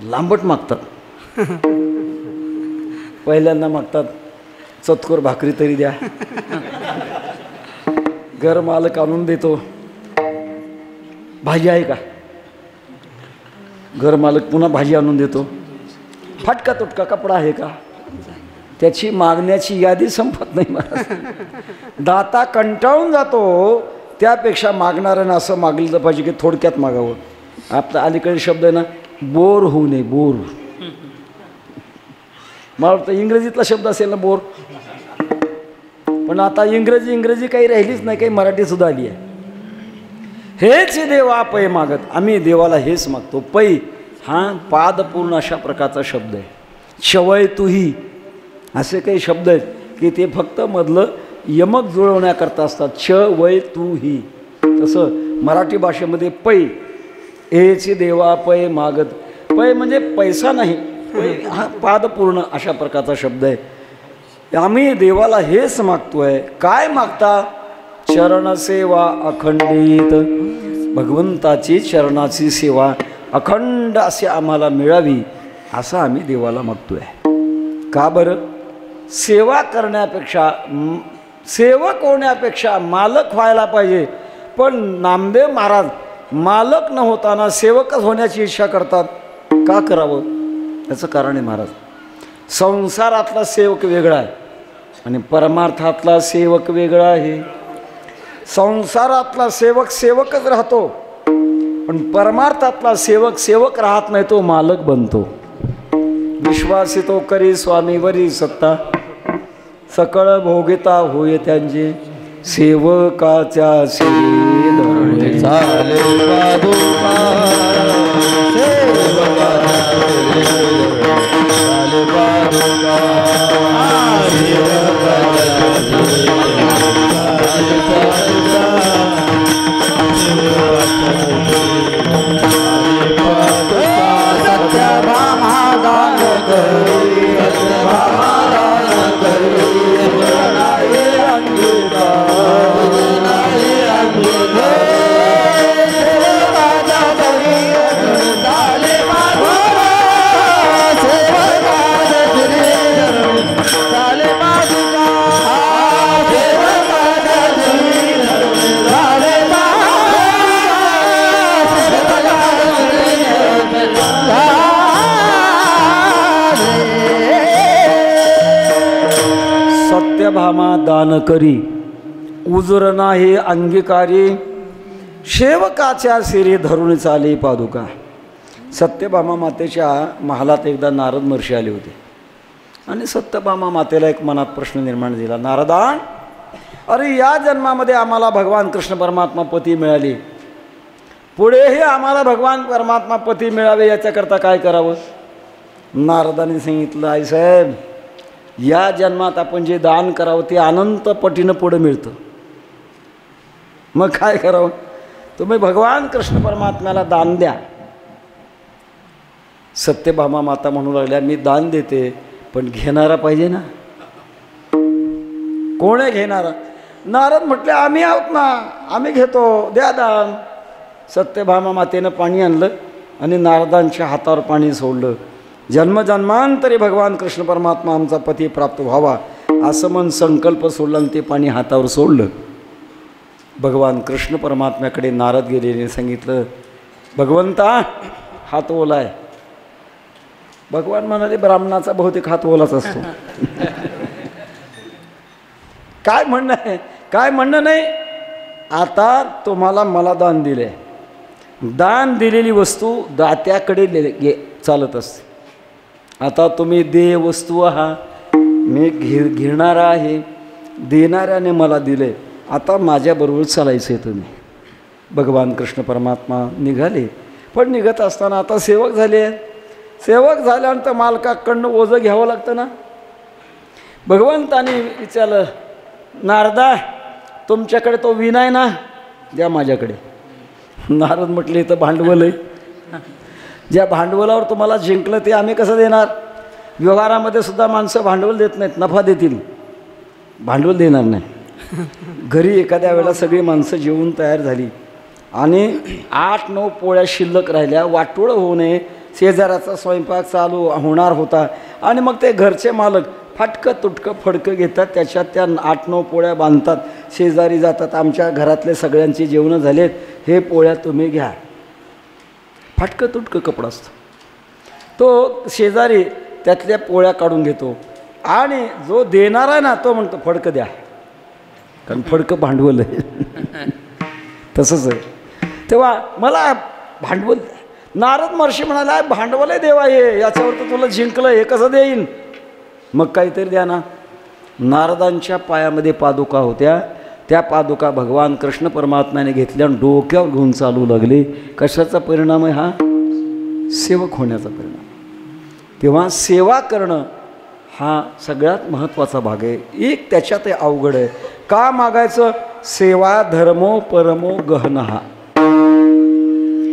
लांबट मागतात. पहिल्यांदा मागतात चतकोर भाकरी तरी द्या, घर मालक आणून देतो, भाजी आहे का, घर मालक पुन्हा भाजी आणून देतो, फाटका तुटका कपडा आहे का. त्याची मागण्याची यादी संपत नाही महाराज. दाता कंटाळून जातो. त्यापेक्षा मागणाऱ्यानं असं मागलं पाहिजे की थोडक्यात मागावं. आपला अलीकडे शब्द आहे ना, बोर होऊ नये. बोर, मला वाटतं इंग्रजीतला शब्द असेल ना बोर, पण आता इंग्रजी काही राहिलीच नाही, काही मराठी सुद्धा आली आहे. हेच देवा पै मागत. आम्ही देवाला हेच मागतो. पै हा पादपूर्ण अशा प्रकारचा शब्द आहे. शवय तुही असे काही शब्द आहेत की ते फक्त मधलं यमक जुळवण्याकरता असतात. श वय तू ही. तसं मराठी भाषेमध्ये पै, हेच देवा पै मागत. पै म्हणजे पैसा नाही, पै हा पादपूर्ण अशा प्रकारचा शब्द आहे. आम्ही देवाला हेच मागतोय. काय मागता? चरणसेवा अखंडित. भगवंताची चरणाची सेवा अखंड अशी आम्हाला मिळावी असं आम्ही देवाला मागतोय. का बरं? सेवा करण्यापेक्षा, सेवक होण्यापेक्षा मालक व्हायला पाहिजे. पण नामदेव महाराज मालक न होताना सेवकच होण्याची इच्छा करतात. का करावं? याचं कारण आहे महाराज, संसारातला सेवक वेगळा आहे आणि परमार्थातला सेवक वेगळा आहे. संसारातला सेवक सेवकच राहतो, पण परमार्थातला सेवक सेवक राहत नाही, तो मालक बनतो. विश्वासितो करी स्वामीवरी सत्ता, सकळ भोगिता होय त्यांचे. सेवकाच्या श्री धरणे चाले पादुका, सेवकाच्या श्री चाले पादुका, भामा दान करी, उजर नाही अंगीकारी. सेवकाच्या शिरी धरून चाले पादुका. सत्यभामा मातेच्या महालात एकदा नारद महर्षी आले होते आणि सत्यभामा मातेला एक मनात प्रश्न निर्माण झाला. नारदा, अरे या जन्मामध्ये आम्हाला भगवान कृष्ण परमात्मा पती मिळाली, पुढेही आम्हाला भगवान परमात्मा पती मिळावे याच्याकरता काय करावं? नारदाने सांगितलं, आई साहेब, या जन्मात आपण जे दान करावं ते अनंत पटीनं पुढं मिळतं. मग काय करावं? तुम्ही भगवान कृष्ण परमात्म्याला दान द्या. सत्यभामा माता म्हणू लागल्या, मी दान देते, पण घेणारा पाहिजे ना. कोण आहे घेणारा? नारद म्हटले, आम्ही आहोत ना, आम्ही घेतो, द्या दान. सत्यभामा मातेनं पाणी आणलं आणि नारदांच्या हातावर पाणी सोडलं. जन्मजन्मांतरी भगवान कृष्ण परमात्मा आमचा पती प्राप्त व्हावा असं मन संकल्प सोडला आणि ते पाणी हातावर सोडलं. भगवान कृष्ण परमात्म्याकडे नारद गेलेने सांगितलं, भगवंता हात ओला आहे. भगवान म्हणाले, ब्राह्मणाचा बहुतेक हात ओलाच असतो. काय म्हणणं आहे? काय म्हणणं नाही. आता तुम्हाला मला दान दिले, दान दिलेली वस्तू दात्याकडे चालत असते. आता तुम्ही देय वस्तू आहात, मी घेणारा आहे, देणाऱ्याने मला दिले, आता माझ्याबरोबर चालायचं आहे तुम्ही. भगवान कृष्ण परमात्मा निघाले, पण निघत असताना आता सेवक झाले. सेवक झाल्यानंतर मालकाकडनं ओझं घ्यावं लागतं ना. भगवंताने विचारलं, नारदा, तुमच्याकडे तो विना आहे ना, द्या माझ्याकडे. नारद म्हटले, इथं भांडवल आहे, ज्या भांडवलावर तुम्हाला जिंकलं ते आम्ही कसं देणार? व्यवहारामध्ये सुद्धा माणसं भांडवल देत नाहीत, नफा देतील. भांडवल देणार नाही. घरी एखाद्या वेळेला सगळी माणसं जेवून तयार झाली आणि 8-9 पोळ्या शिल्लक राहिल्या, वाटोळं होऊ नये, शेजाराचा स्वयंपाक चालू होणार होता आणि मग ते घरचे मालक फाटकं तुटकं फडकं घेतात, त्याच्यात त्या 8-9 पोळ्या बांधतात, शेजारी जातात, आमच्या घरातले सगळ्यांची जेवणं झालेत, हे पोळ्या तुम्ही घ्या. फाटकं तुटकं कपडा असतो. तो शेजारी त्यातल्या पोळ्या काढून घेतो आणि जो देणार आहे ना तो म्हणतो फडकं द्या, कारण फडकं भांडवल आहे. तसंच आहे. तेव्हा मला भांडवल, नारद महर्षी म्हणाला भांडवल आहे देवा हे, याच्यावर तर तुला जिंकलं, हे कसं देईन? मग काहीतरी द्या ना. नारदांच्या पायामध्ये पादुका होत्या, त्या पादुका भगवान कृष्ण परमात्म्याने घेतल्या आणि डोक्यावर घेऊन चालू लागले. कशाचा परिणाम आहे हा? सेवक होण्याचा परिणाम. तेव्हा सेवा करणं हा सगळ्यात महत्त्वाचा भाग आहे. एक त्याच्यात अवघड आहे. का मागायचं? सेवा धर्मो परमो गहनहा.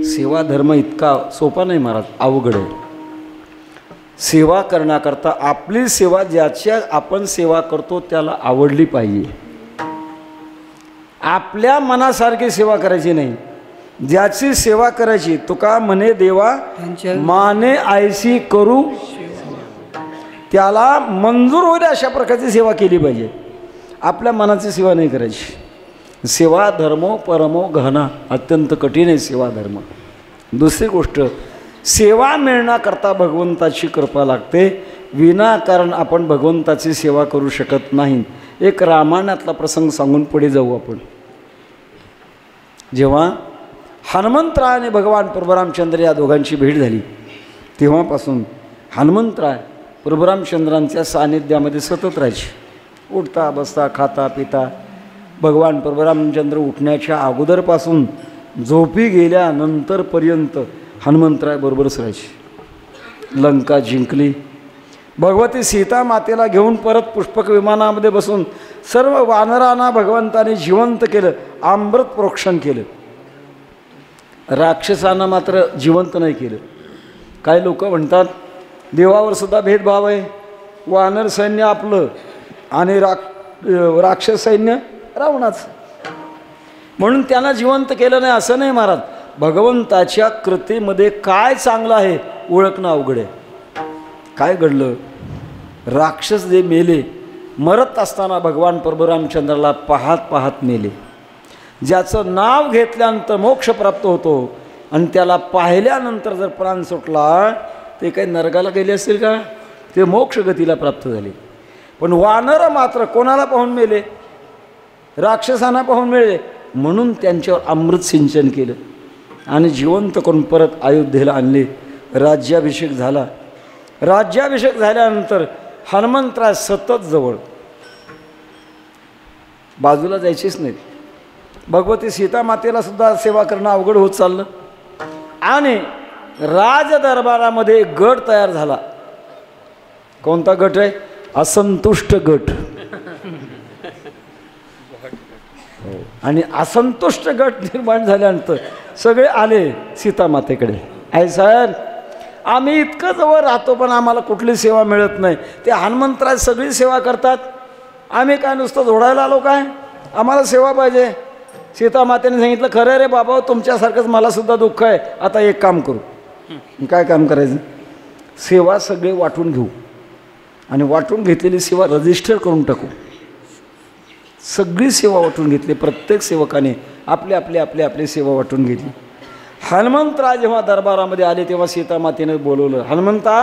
सेवा धर्म इतका सोपा नाही महाराज, अवघड आहे. सेवा करण्याकरता आपली सेवा ज्याच्या आपण सेवा करतो त्याला आवडली पाहिजे. आपल्या मनासारखी सेवा करायची नाही, ज्याची सेवा करायची. तुका म्हणे देवा माने आयसी करू, त्याला मंजूर होईल अशा प्रकारची सेवा केली पाहिजे. आपल्या मनाची सेवा नाही करायची. सेवा धर्मो परमो गहना, अत्यंत कठीण आहे सेवा धर्म. दुसरी गोष्ट, सेवा मिळण्याकरता भगवंताची कृपा लागते. विनाकारण आपण भगवंताची सेवा करू शकत नाही. एक रामायणातला प्रसंग सांगून पुढे जाऊ आपण. जेव्हा हनुमंतराय आणि भगवान परशुरामचंद्र या दोघांची भेट झाली, तेव्हापासून हनुमंतराय परशुरामचंद्रांच्या सानिध्यामध्ये सतत राहायचे. उठता बसता खाता पिता. भगवान परशुरामचंद्र उठण्याच्या अगोदरपासून झोपी गेल्यानंतरपर्यंत हनुमंतराय बरोबरच राहायचे. लंका जिंकली. भगवती सीता मातेला घेऊन परत पुष्पक विमानामध्ये बसून सर्व वानरांना भगवंताने जिवंत केलं, अमृत प्रोक्षण केलं. राक्षसांना मात्र जिवंत नाही केलं. काही लोक म्हणतात देवावर सुद्धा भेदभाव आहे. वानर सैन्य आपलं आणि राक्षस सैन्य रावणाचं, म्हणून त्यांना जिवंत केलं नाही असं नाही महाराज. भगवंताच्या कृतीमध्ये काय चांगलं आहे ओळखणं अवघड आहे. काय घडलं? राक्षस जे मेले, मरत असताना भगवान परशुरामचंद्राला पाहत पाहत मेले. ज्याचं नाव घेतल्यानंतर मोक्ष प्राप्त होतो आणि त्याला पाहिल्यानंतर जर प्राण सुटला, ते काही नरकाला गेले असतील का? ते मोक्षगतीला प्राप्त झाले. पण वानर मात्र कोणाला पाहून मेले? राक्षसांना पाहून मेले. म्हणून त्यांच्यावर अमृत सिंचन केलं आणि जिवंत करून परत अयोध्येला आणले. राज्याभिषेक झाला. राज्याभिषेक झाल्यानंतर हनुमंतराय सतत जवळ, बाजूला जायचीच नाहीत. भगवती सीता मातेला सुद्धा सेवा करणं अवघड होत चाललं आणि राजदरबारामध्ये एक गट तयार झाला. कोणता गट आहे? असंतुष्ट गट. आणि असंतुष्ट गट निर्माण झाल्यानंतर सगळे आले सीतामातेकडे. आई साहेब, आम्ही इतकं जवळ राहतो पण आम्हाला कुठली सेवा मिळत नाही. ते हनुमंतराय सगळी सेवा करतात, आम्ही काय नुसतं जोडायला आलो काय? आम्हाला सेवा पाहिजे. सीतामातेने सांगितलं खरं रे बाबा, तुमच्यासारखंच मला सुद्धा दुःख आहे. आता एक काम करू. काय काम करायचं? सेवा सगळे वाटून घेऊ आणि वाटून घेतलेली सेवा रजिस्टर करून टाकू. सगळी सेवा वाटून घेतली. प्रत्येक सेवकाने आपली आपली आपली आपली सेवा वाटून घेतली. हनुमंतराय जेव्हा दरबारामध्ये आले तेव्हा सीतामातेने बोलवलं, हनुमंता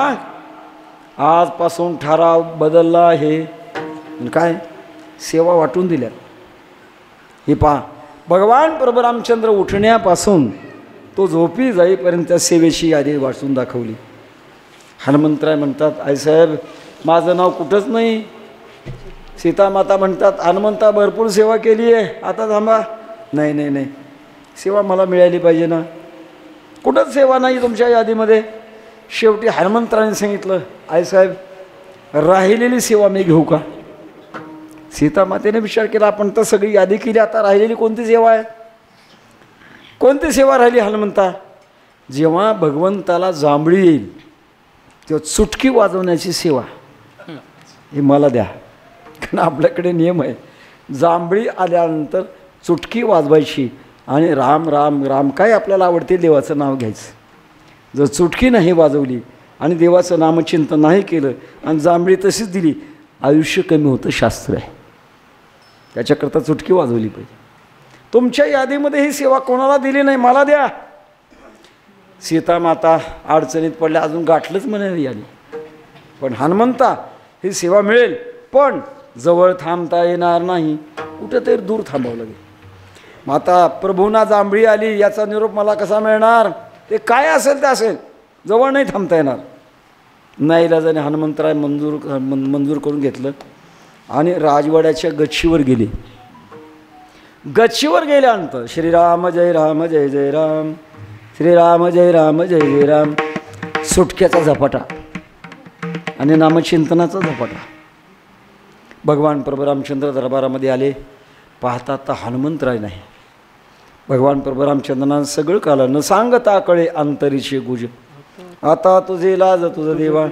आजपासून ठराव बदलला आहे. काय? सेवा वाटून दिल्या. हे पहा, भगवान परशुरामचंद्र उठण्यापासून तो झोपी जाईपर्यंत त्या सेवेची यादी वाचून दाखवली. हनुमंतराय म्हणतात, आईसाहेब माझं नाव कुठंच नाही. सीतामाता म्हणतात, हनुमंता भरपूर सेवा केली आहे, आता थांबा. नाही नाही नाही, सेवा मला मिळाली पाहिजे ना. कुठंच सेवा नाही तुमच्या यादीमध्ये. शेवटी हनुमंतराने सांगितलं, आईसाहेब राहिलेली सेवा मी घेऊ का? सीतामातेने विचार केला, आपण तर सगळी यादी केली, आता राहिलेली कोणती सेवा आहे? कोणती सेवा राहिली हनुमंता? जेव्हा भगवंताला जांभळी येईल तेव्हा चुटकी वाजवण्याची सेवा, हे मला द्या. कारण आपल्याकडे नियम आहे, जांभळी आल्यानंतर चुटकी वाजवायची आणि राम राम राम काय आपल्याला आवडते देवाचं नाव घ्यायचं. जर चुटकी नाही वाजवली आणि देवाचं नामचिंतन नाही केलं आणि जांभळी तशीच दिली, आयुष्य कमी होतं शास्त्र आहे. त्याच्याकरता चुटकी वाजवली पाहिजे. तुमच्या यादीमध्ये ही सेवा कोणाला दिली नाही, मला द्या. सीता माता अडचणीत पडल्या, अजून गाठलंच म्हणे याने, पण हनुमंता ही सेवा मिळेल, पण जवळ थांबता येणार नाही, कुठेतरी दूर थांबावं लागेल. माता प्रभूंना जांभळी आली याचा निरोप मला कसा मिळणार, ते काय असेल ते असेल, जवळ नाही थांबता येणार. नाईलाजाने हनुमंतराय मंजूर करून घेतलं आणि राजवाड्याच्या गच्चीवर गेले. गच्चीवर गेल्यानंतर श्रीराम जय राम जय जय राम, श्रीराम जय राम जय जय राम, सुटक्याचा झपाटा आणि नामचिंतनाचा झपाटा. भगवान प्रभू रामचंद्र दरबारामध्ये आले. पाहतात तर हनुमंतराय नाही. भगवान प्रभू रामचंद्रांना सगळं कालं न सांगता कळे अंतरीचे गुज, आता तुझे लाज तुझं देवा.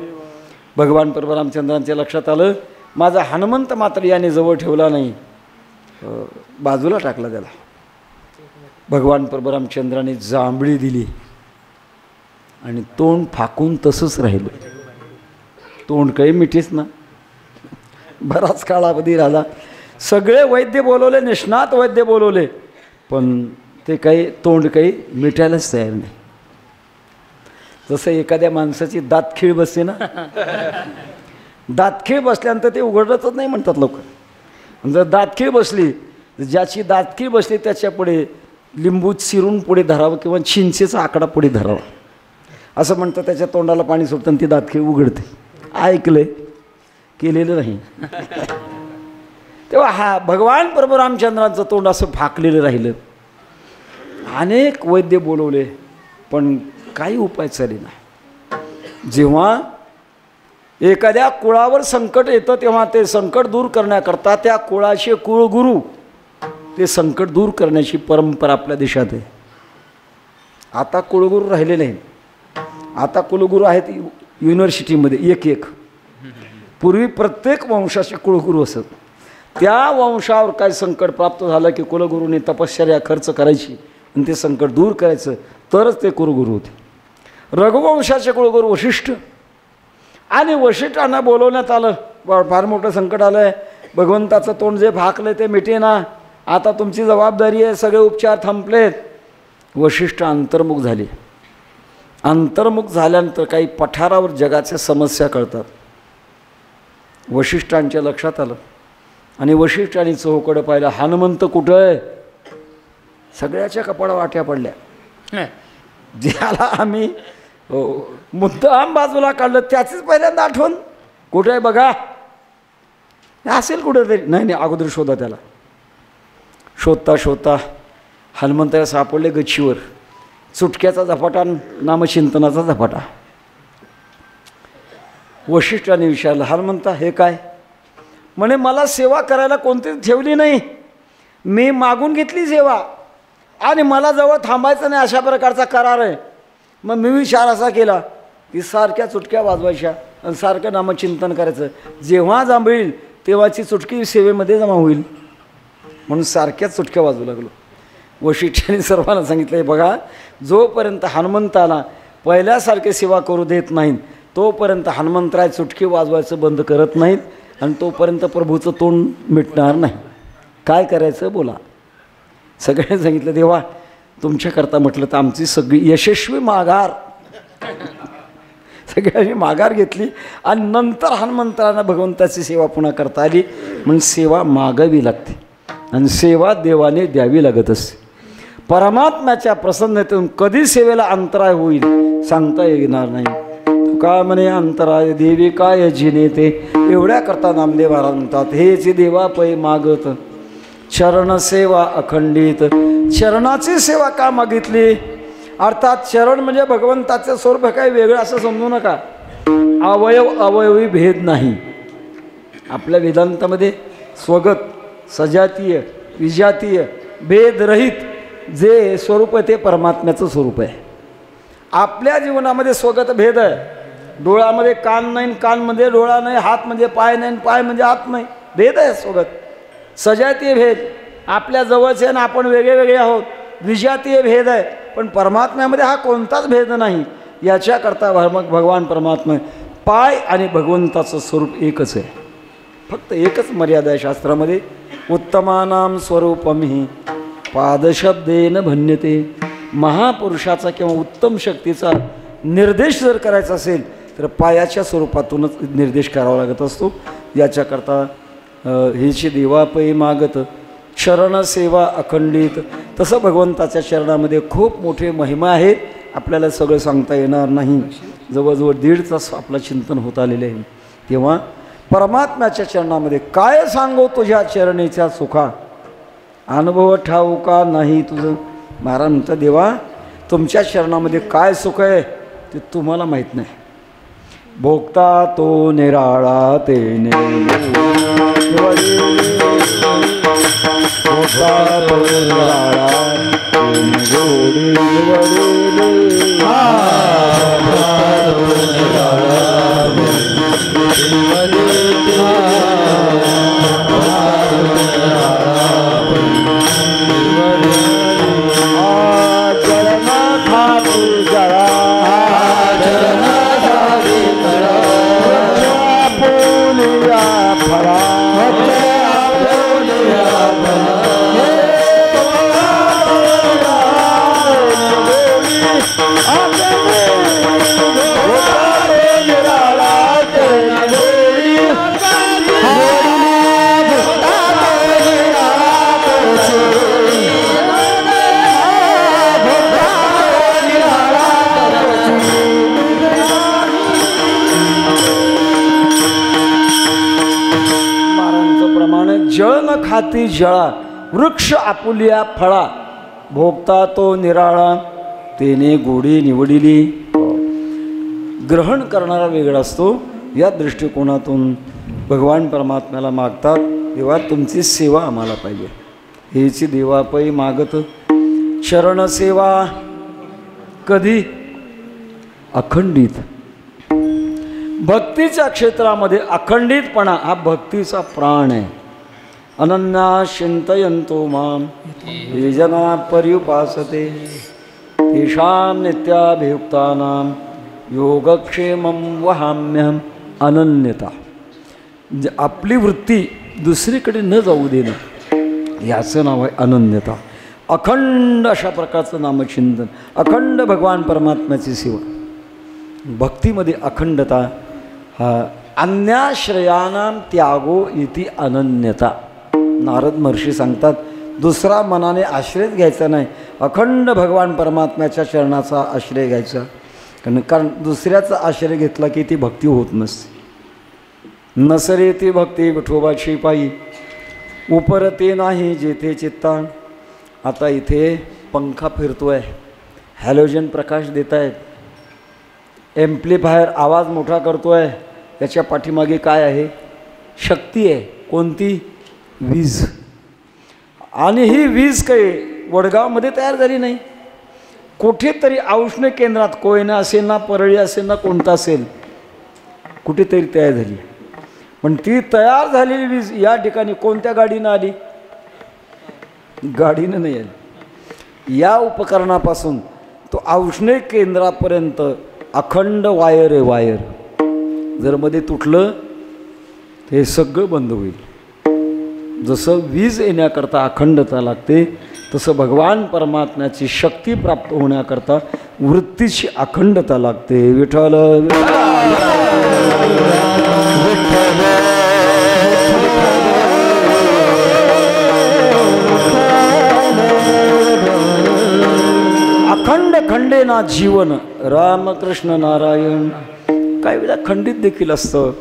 भगवान प्रभू रामचंद्रांच्या लक्षात आलं, माझा हनुमंत मात्र याने जवळ ठेवला नाही, बाजूला टाकला त्याला. भगवान प्रभू रामचंद्राने जांभळी दिली आणि तोंड फाकून तसंच राहिलं. तोंड काही मिठीच ना. बराच काळावधी राहिला. सगळे वैद्य बोलवले, निष्णात वैद्य बोलवले, पण ते काही तोंड काही मिटायलाच तयार नाही. जसं एखाद्या माणसाची दातखीळ बसते ना, दातखीळ बसल्यानंतर ते उघडतच नाही म्हणतात लोक. जर दातखीळ बसली, ज्याची दातखीळ बसली त्याच्या पुढे लिंबू चिरून पुढे धरावं किंवा चिंचेचा आकडा पुढे धरावा असं म्हणतं. त्याच्या तोंडाला पाणी सुटतं आणि ती दातखीळ उघडते. ऐकलंय, केलेलं नाही. तेव्हा हा भगवान प्रभू रामचंद्रांचं तोंड असं फाकलेलं राहिलं. अनेक वैद्य बोलवले, पण काही उपाय चाले नाही. जेव्हा एखाद्या कुळावर संकट येतं तेव्हा ते संकट दूर करण्याकरता त्या कुळाचे कुळगुरू ते संकट दूर करण्याची परंपरा आपल्या देशात आहे. आता कुळगुरू राहिले नाहीत. आता कुलगुरू आहेत युनिव्हर्सिटीमध्ये एक एक. पूर्वी प्रत्येक वंशाचे कुळगुरू असत. त्या वंशावर काय संकट प्राप्त झालं की कुलगुरूने तपश्चर्या खर्च करायची आणि ते संकट दूर करायचं, तरच ते कुलगुरू होते. रघुवंशाचे कुलगुरू वशिष्ठ, आणि वशिष्ठांना बोलवण्यात आलं. फार मोठं संकट आलं आहे, भगवंताचं तोंड जे फाकलं ते मिटेना, आता तुमची जबाबदारी आहे, सगळे उपचार थांबलेत. वशिष्ठ अंतर्मुख झाले. अंतर्मुख झाल्यानंतर काही पठारावर जगाच्या समस्या कळतात. वशिष्ठांच्या लक्षात आलं आणि वशिष्ठांनी चौकडं पाहिलं, हनुमंत कुठं आहे? सगळ्याच्या कपाळा वाट्या पडल्या. ज्याला आम्ही मुद्दाम बाजूला काढलं त्याचीच पहिल्यांदा आठवण, कुठं आहे बघा, असेल कुठं तरी. नाही नाही, अगोदर शोधा त्याला. शोधता शोधता हनुमंताला सापडले गच्चीवर. चुटक्याचा झपाटा, नामचिंतनाचा झपाटा. वशिष्ठाने विचारलं, हनुमंता हे काय? म्हणे मला सेवा करायला कोणतीच ठेवली नाही, मी मागून घेतली सेवा आणि मला जवळ थांबायचं नाही अशा प्रकारचा करार आहे. मग मी विचार असा केला की सारख्या चुटक्या वाजवायच्या आणि सारखं नामचिंतन करायचं, जेव्हा जांभळील तेव्हाची चुटकी सेवेमध्ये जमा होईल, म्हणून सारख्याच चुटक्या वाजवू लागलो. वशिष्ठांनी सर्वांना सांगितलं, बघा, जोपर्यंत हनुमंताला पहिल्यासारखे सेवा करू देत नाहीत तोपर्यंत हनुमंतराय चुटकी वाजवायचं बंद करत नाहीत आणि तोपर्यंत प्रभूचं तोंड मिटणार नाही. काय करायचं बोला. सगळ्यांनी सांगितलं, देवा तुमच्याकरता म्हटलं तर आमची सगळी यशस्वी माघार. सगळ्यांनी माघार घेतली आणि नंतर हनुमंतरांना भगवंताची सेवा पुन्हा करता आली. म्हणून सेवा मागावी लागते आणि सेवा देवाने द्यावी लागत असते. परमात्म्याच्या प्रसन्नतेतून कधी सेवेला अंतराय होईल सांगता येणार नाही. का म्हणे अंतराय देवी काय जिने ते. एवढ्या करता नामदेव महाराज म्हणतात, हेच देवा पै मागत चरण सेवा अखंडित. चरणाची सेवा का मागितली? अर्थात चरण म्हणजे भगवंताचं स्वरूप काही वेगळं असं समजू नका. अवयव अवयवी भेद नाही. आपल्या वेदांतामध्ये स्वगत, सजातीय, विजातीय, भेदरहित जे स्वरूप आहे ते परमात्म्याचं स्वरूप आहे. आपल्या जीवनामध्ये स्वगत भेद आहे. डोळ्यामध्ये कान नाही, कान म्हणजे डोळा नाही, हात म्हणजे पाय नाही, पाय म्हणजे हात नाही, भेद आहे सोबत सजातीय भेद आपल्या जवळचे आणि आपण वेगळे वेगळे आहोत विजातीय भेद आहे पण परमात्म्यामध्ये हा कोणताच भेद नाही याच्याकरता भगवान परमात्मा पाय आणि भगवंताचं स्वरूप एकच आहे फक्त एकच मर्यादा आहे शास्त्रामध्ये उत्तमानाम स्वरूपमहि पादशब्देन भन्यते महापुरुषाचा किंवा उत्तम शक्तीचा निर्देश जर करायचा असेल तर पायाच्या स्वरूपातूनच निर्देश करावा लागत असतो याच्याकरता हेची देवापै मागत शरणसेवा अखंडित तसं भगवंताच्या चरणामध्ये खूप मोठे महिमा आहेत आपल्याला सगळं सांगता येणार नाही जवळजवळ 1.5 तास आपलं चिंतन होत आलेले आहे तेव्हा परमात्म्याच्या चरणामध्ये काय सांगू तुझ्या चरणेच्या सुखा अनुभव ठाऊका नाही तुझं महाराज म्हणतात देवा तुमच्या चरणामध्ये काय सुख आहे ते तुम्हाला माहीत नाही भोगता तो निराळा तेने भोगता तो निराळा तेने गोडी खाती जळा वृक्ष आपुलिया फळा भोगता तो निराळा तेने गोडी निवडिली ग्रहण करणारा वेगळा असतो या दृष्टिकोनातून भगवान परमात्म्याला मागतात तेव्हा तुमची सेवा आम्हाला पाहिजे हेची देवापै मागत शरणसेवा कधी अखंडित भक्तीच्या क्षेत्रामध्ये अखंडितपणा हा भक्तीचा प्राण आहे अनन्या चिंतयन्तो मां ये जना पर्युपासते तेषां नित्याभियुक्तानां योगक्षेमं वहाम्यहम् अनन्यता म्हणजे आपली वृत्ती दुसरीकडे न जाऊ देणं याचं नाव आहे अनन्यता अखंड अशा प्रकारचं नामचिंतन अखंड भगवान परमात्म्याची सेवा भक्तीमध्ये अखंडता हा अन्याश्रयानां त्यागो इति अनन्यता नारद महर्षी सांगतात दुसरा मनाने आश्रय घ्यायचा नाही अखंड भगवान परमात्म्याच्या चरणाचा आश्रय घ्यायचा कारण दुसऱ्याचा आश्रय घेतला की ती भक्ती होत नसते नसरे ती भक्ती विठोबाची पायी उपरते नाही जेथे चित्ता आता इथे पंखा फिरतोय हॅलोजन प्रकाश देत आहेत एम्प्लिफायर आवाज मोठा करतोय याच्या पाठीमागे काय आहे शक्ती आहे कोणती वीज आणि ही वीज काही वडगावमध्ये तयार झाली नाही कुठेतरी औष्ण केंद्रात कोयना असेल ना परळी असेल ना कोणता असेल कुठेतरी तयार झाली पण ती तयार झालेली वीज या ठिकाणी कोणत्या गाडीनं आली गाडीनं नाही आली या उपकरणापासून तो औष्णिक केंद्रापर्यंत अखंड वायर आहे वायर जर मध्ये तुटलं ते सगळं बंद होईल जसं वीज येण्याकरता अखंडता लागते तसं भगवान परमात्म्याची शक्ती प्राप्त होण्याकरता वृत्तीची अखंडता लागते विठ्ठल अखंड खंडे ना जीवन रामकृष्ण नारायण काही वेळा खंडित देखील असतं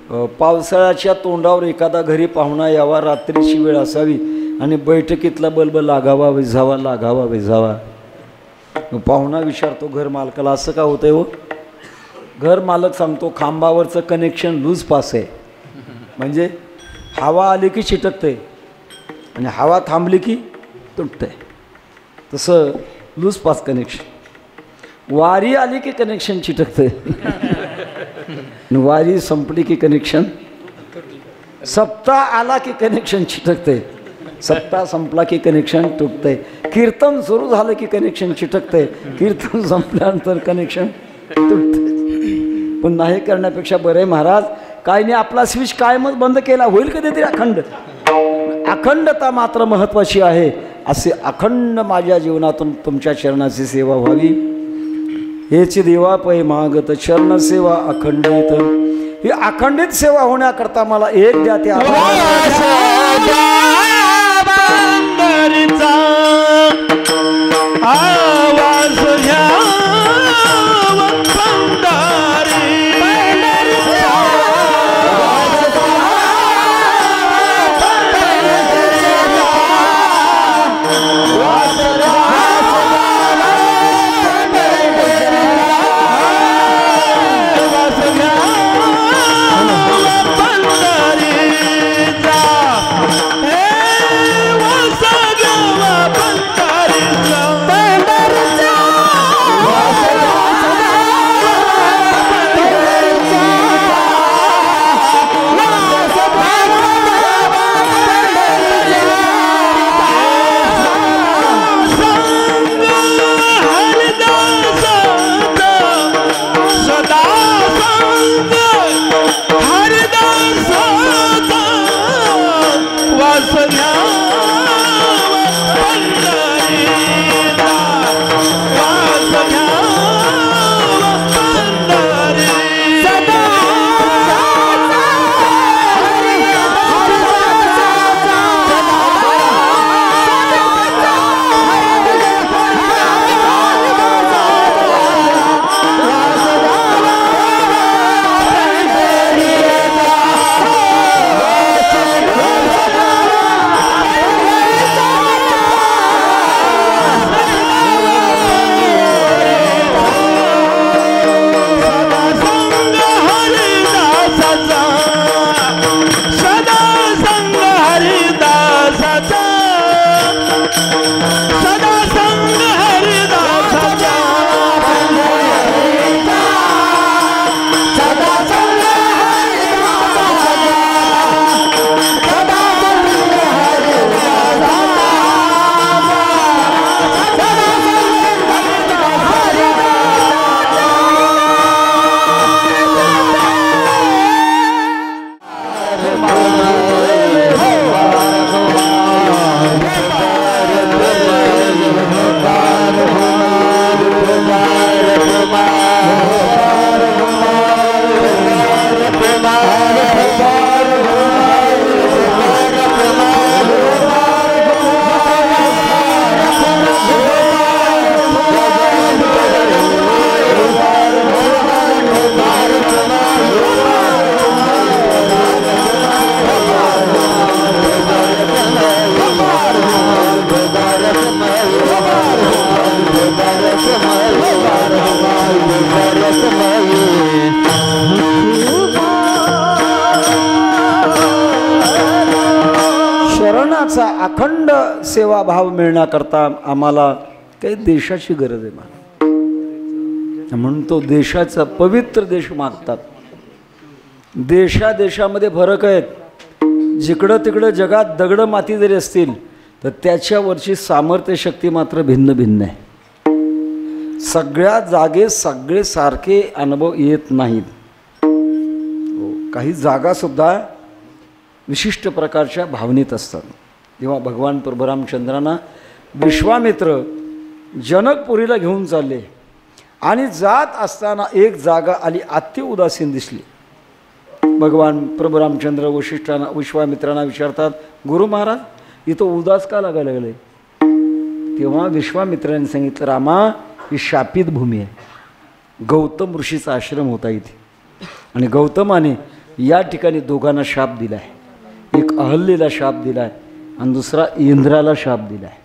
पावसाळ्याच्या तोंडावर एखादा घरी पाहुणा यावा रात्रीची वेळ असावी आणि बैठकीतला बल्ब लागावा विझावा लागावा विझावा पाहुणा विचारतो घर मालकाला असं का होतंय हो घर मालक सांगतो खांबावरचं कनेक्शन लूज पास आहे म्हणजे हवा आली की चिटकते आणि हवा थांबली की तुटते तसं लूज पास कनेक्शन वारी आली की कनेक्शन चिटकते वारी संपली की कनेक्शन सप्ताह आला की कनेक्शन चिटकते, सप्ताह संपला की कनेक्शन तुटतंय, कीर्तन सुरू झालं की कनेक्शन चिटकतंय, कीर्तन संपल्यानंतर कनेक्शन तुटतंय. पण नाही करण्यापेक्षा बरं आहे महाराज, काय नाही आपला स्विच कायमच बंद केला होईल कधीतरी अखंड. अखंडता मात्र महत्त्वाची आहे. असे अखंड माझ्या जीवनातून तुमच्या चरणाची सेवा व्हावी हेची देवा पै मागत चरण सेवा अखंडित. ही अखंडित सेवा होण्याकरता मला एक द्या त्या आवाज घ्या शरणाचा अखंड सेवाभाव मिळण्याकरता आम्हाला काही देशाची गरज आहे म्हणून तो देशाचा पवित्र देश मागतात. देशादेशामध्ये फरक आहेत. जिकडं तिकडं जगात दगड माती जरी असतील तर त्याच्यावरची सामर्थ्य शक्ती मात्र भिन्न भिन्न आहे. सगळ्या जागे सगळे सारखे अनुभव येत नाहीत. काही जागासुद्धा विशिष्ट प्रकारच्या भावनेत असतात. जेव्हा भगवान प्रभू रामचंद्रांना विश्वामित्र जनकपुरीला घेऊन चालले आणि जात असताना एक जागा आली अति उदासीन दिसली. भगवान प्रभू रामचंद्र विश्वामित्रांना विचारतात, गुरु महाराज इथं उदास का लागायला लागले? तेव्हा विश्वामित्रांनी सांगितलं, रामा ही शापित भूमी आहे. गौतम ऋषीचा आश्रम होता इथे आणि गौतमाने या ठिकाणी दोघांना शाप दिला आहे. एक अहल्येला शाप दिला आहे आणि दुसरा इंद्राला शाप दिला आहे.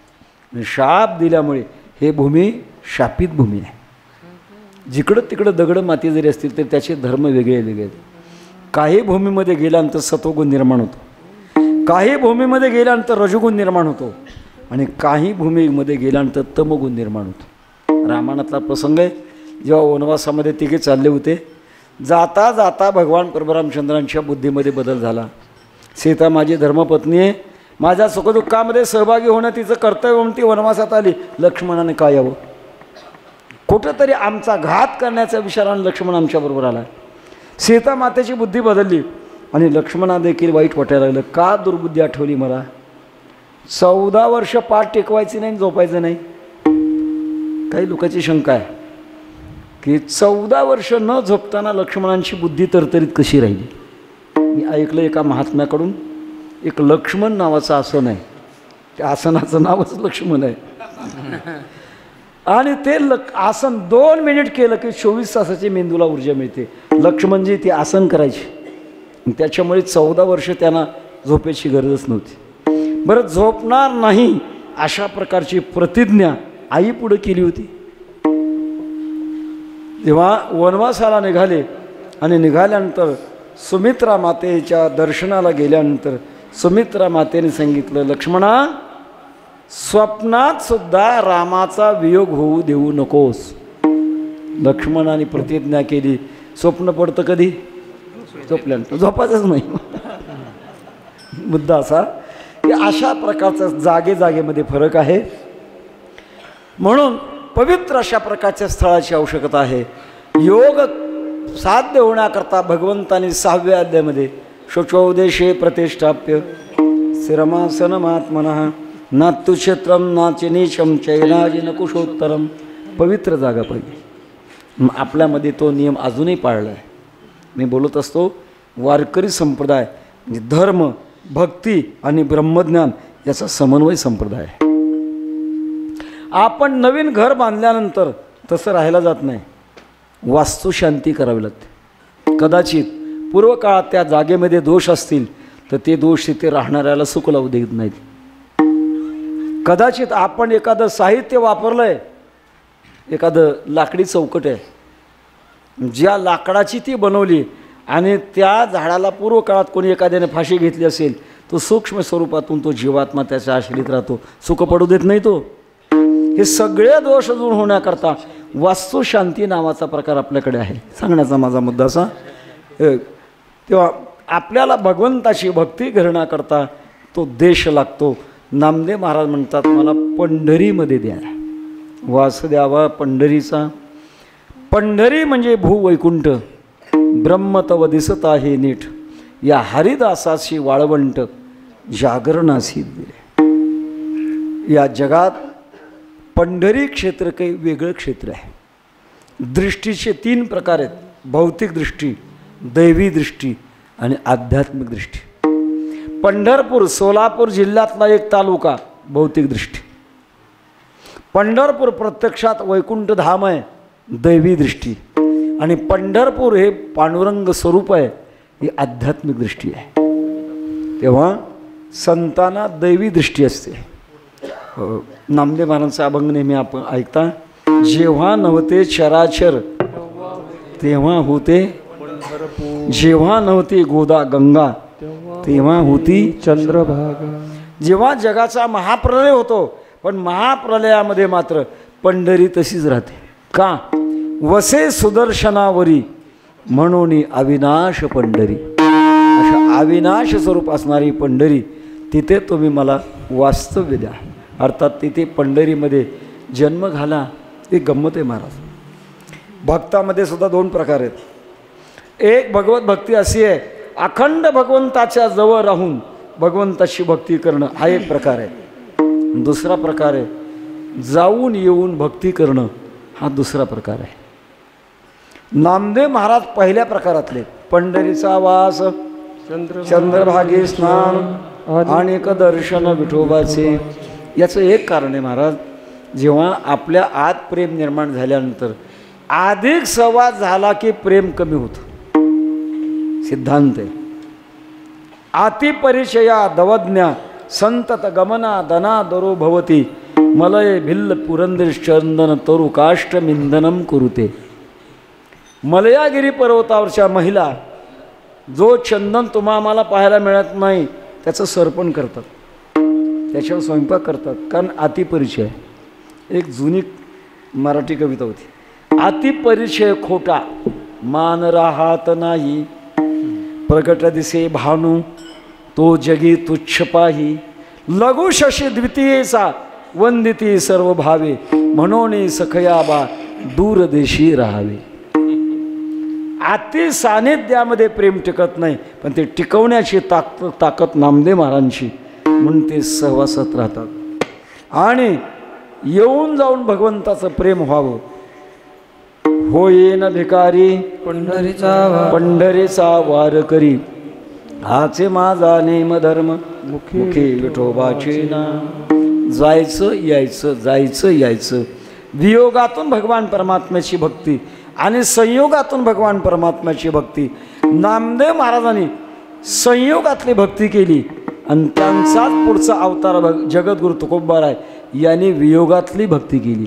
आणि शाप दिल्यामुळे हे भूमी शापित भूमी आहे. जिकडं तिकडं दगड माती जरी असतील तर त्याचे धर्म वेगळे वेगळे आहेत. काही भूमीमध्ये गेल्यानंतर सत्वगुण निर्माण होतो, काही भूमीमध्ये गेल्यानंतर रजोगुण निर्माण होतो आणि काही भूमीमध्ये गेल्यानंतर तमोगुण निर्माण होतो. रामायणातला प्रसंग आहे. जेव्हा वनवासामध्ये तिघे चालले होते, जाता जाता भगवान प्रभू रामचंद्रांच्या बुद्धीमध्ये बदल झाला सीता माझी धर्मपत्नी आहे, माझ्या सुखदुःखामध्ये सहभागी होणं तिचं कर्तव्य म्हणून ती वनवासात आली. लक्ष्मणाने काय यावं? कुठंतरी आमचा घात करण्याच्या विचाराने लक्ष्मण आमच्याबरोबर आला. सीता मातेची बुद्धी बदलली आणि लक्ष्मणा देखील वाईट वाटायला लागलं. का दुर्बुद्धी आठवली मला? 14 वर्ष पाठ टेकवायची नाही, झोपायचं नाही. काही लोकांची शंका आहे की 14 वर्ष न झोपताना लक्ष्मणांची बुद्धी तरतरीत कशी राहिली. मी ऐकलं एका महात्म्याकडून, एक लक्ष्मण नावाचं आसन आहे, त्या आसनाचं नावच लक्ष्मण आहे. आणि ते आसन 2 मिनिट केलं की 24 तासाची मेंदूला ऊर्जा मिळते. लक्ष्मणजी ती आसन करायची, त्याच्यामुळे 14 वर्ष त्यांना झोपेची गरजच नव्हती. बरं, झोपणार नाही अशा प्रकारची प्रतिज्ञा आई पुढे केली होती. जेव्हा वनवासाला निघाले आणि निघाल्यानंतर सुमित्रा मातेच्या दर्शनाला गेल्यानंतर सुमित्रा मातेने सांगितलं, लक्ष्मणा, स्वप्नात सुद्धा रामाचा वियोग होऊ देऊ नकोस. लक्ष्मणाने प्रतिज्ञा केली. स्वप्न पडतं कधी? झोपल्यानंतर. झोपायचंच नाही. मुद्दा असा की अशा प्रकारचा जागेमध्ये फरक आहे. म्हणून पवित्र अशा प्रकारच्या स्थळाची आवश्यकता आहे. योग साध्य होण्याकरता भगवंताने 6व्या अध्यायामध्ये शोचोदेशे प्रतिष्ठाप्य स्थिरमासनमात्मनः नात्तु क्षेत्रम नाच नीचम चैनाजी न कुशोत्तरम. पवित्र जागा पाहिजे. आपल्यामध्ये तो नियम अजूनही पाळला आहे. मी बोलत असतो वारकरी संप्रदाय म्हणजे धर्म, भक्ती आणि ब्रह्मज्ञान याचा समन्वय संप्रदाय आहे. आपण नवीन घर बांधल्यानंतर तसं राहायला जात नाही, वास्तुशांती करावी लागते. कदाचित पूर्वकाळात त्या जागेमध्ये दोष असतील तर ते दोष तिथे राहणाऱ्याला सुख लावू देत नाहीत. कदाचित आपण एखादं साहित्य वापरलं आहे, एखादं लाकडी चौकट आहे, ज्या लाकडाची ती बनवली आणि त्या झाडाला पूर्वकाळात कोणी एखाद्याने फाशी घेतली असेल, तो सूक्ष्म स्वरूपातून तो जीवात्मा त्याच्या आश्रित राहतो, सुख पडू देत नाही तो. हे सगळे दोष दूर होण्याकरता वास्तुशांती नावाचा प्रकार आपल्याकडे आहे. सांगण्याचा माझा मुद्दा असा, तेव्हा आपल्याला भगवंताची भक्ती करण्याकरता तो देश लागतो. नामदेव महाराज म्हणतात, मला पंढरीमध्ये द्या वास द्यावा पंढरीचा. पंढरी म्हणजे भूवैकुंठ, ब्रह्म तव दिसत आहे नीट, या हरिदासाची वाळवंट जागरणासी दिले. या जगात पंढरी क्षेत्र काही वेगळं क्षेत्र आहे. दृष्टीचे 3 प्रकार आहेत, भौतिक दृष्टी, दैवी दृष्टी आणि आध्यात्मिक दृष्टी. पंढरपूर सोलापूर जिल्ह्यातला एक तालुका भौतिक दृष्टी. पंढरपूर प्रत्यक्षात वैकुंठ धाम आहे दैवी दृष्टी, आणि पंढरपूर हे पांडुरंग स्वरूप आहे ही आध्यात्मिक दृष्टी आहे. तेव्हा संतांना दैवी दृष्टी असते. नामदेव महाराजांचा अभंग नेहमी आपण ऐकता, जेव्हा नव्हते चराचर तेव्हा होते, जेव्हा नव्हती गोदा गंगा तेव्हा होती चंद्रभागा. जेव्हा जगाचा महाप्रलय होतो, पण महाप्रलयामध्ये मात्र पंढरी तशीच राहते. का? वसे सुदर्शनावरी म्हणून अविनाश पंढरी. अशा अविनाश स्वरूप असणारी पंढरी, तिथे तुम्ही मला वास्तव्य द्या. अर्थात तिथे पंढरीमध्ये जन्म घाला. ही गंमत आहे महाराज. भक्तामध्ये सुद्धा 2 प्रकार आहेत. एक भगवत भक्ती अशी आहे, अखंड भगवंताच्या जवळ राहून भगवंताची भक्ती करणं, हा एक प्रकार आहे. दुसरा प्रकार आहे जाऊन येऊन भक्ती करणं, हा दुसरा प्रकार आहे. नामदेव महाराज पहिल्या प्रकारातले, पंढरीचा वास, चंद्रभागे स्नान आणि एक दर्शन विठोबाचे. याचं एक कारण आहे महाराज, जेव्हा आपल्या आत प्रेम निर्माण झाल्यानंतर अधिक संवाद झाला की प्रेम कमी होतं. सिद्धांत आहे. आतिपरिचया दवज्ञा संतत गमना दना दरो भवती मलय भिल्ल पुरंदर चंदन तरु काष्टमिंदनम कुरुते. मलयागिरी पर्वतावरच्या महिला जो चंदन तुम्हाला पाहायला मिळत नाही त्याचं सर्पण करतात, त्याच्यावर स्वयंपाक करतात, कारण अतिपरिचय. एक जुनी मराठी कविता होती, अतिपरिचय खोटा मान राहात नाही, प्रगट दिसे भानू तो जगी तुच्छ पाही, लघु शशी द्वितीयेचा वंदिती सर्व भावे, म्हणून सखयाबा दूरदेशी राहावे. अति सानिध्यामध्ये प्रेम टिकत नाही, पण ते टिकवण्याची ताकद नामदेव महाराजांची, म्हणून ते सहवासात राहतात. आणि येऊन जाऊन भगवंताचं प्रेम व्हावं. होईन भिकारी पंढरीचा वार करी, हाचे माझा नेम धर्म मुखी विठोबाचे नाम. जायचं यायचं जायचं यायचं. वियोगातून भगवान परमात्म्याची भक्ती आणि संयोगातून भगवान परमात्म्याची भक्ती. नामदेव महाराजांनी संयोगातली भक्ती केली आणि त्यांचाच पुढचा अवतार जगद्गुरु तुकोबाराय यांनी वियोगातली भक्ती केली.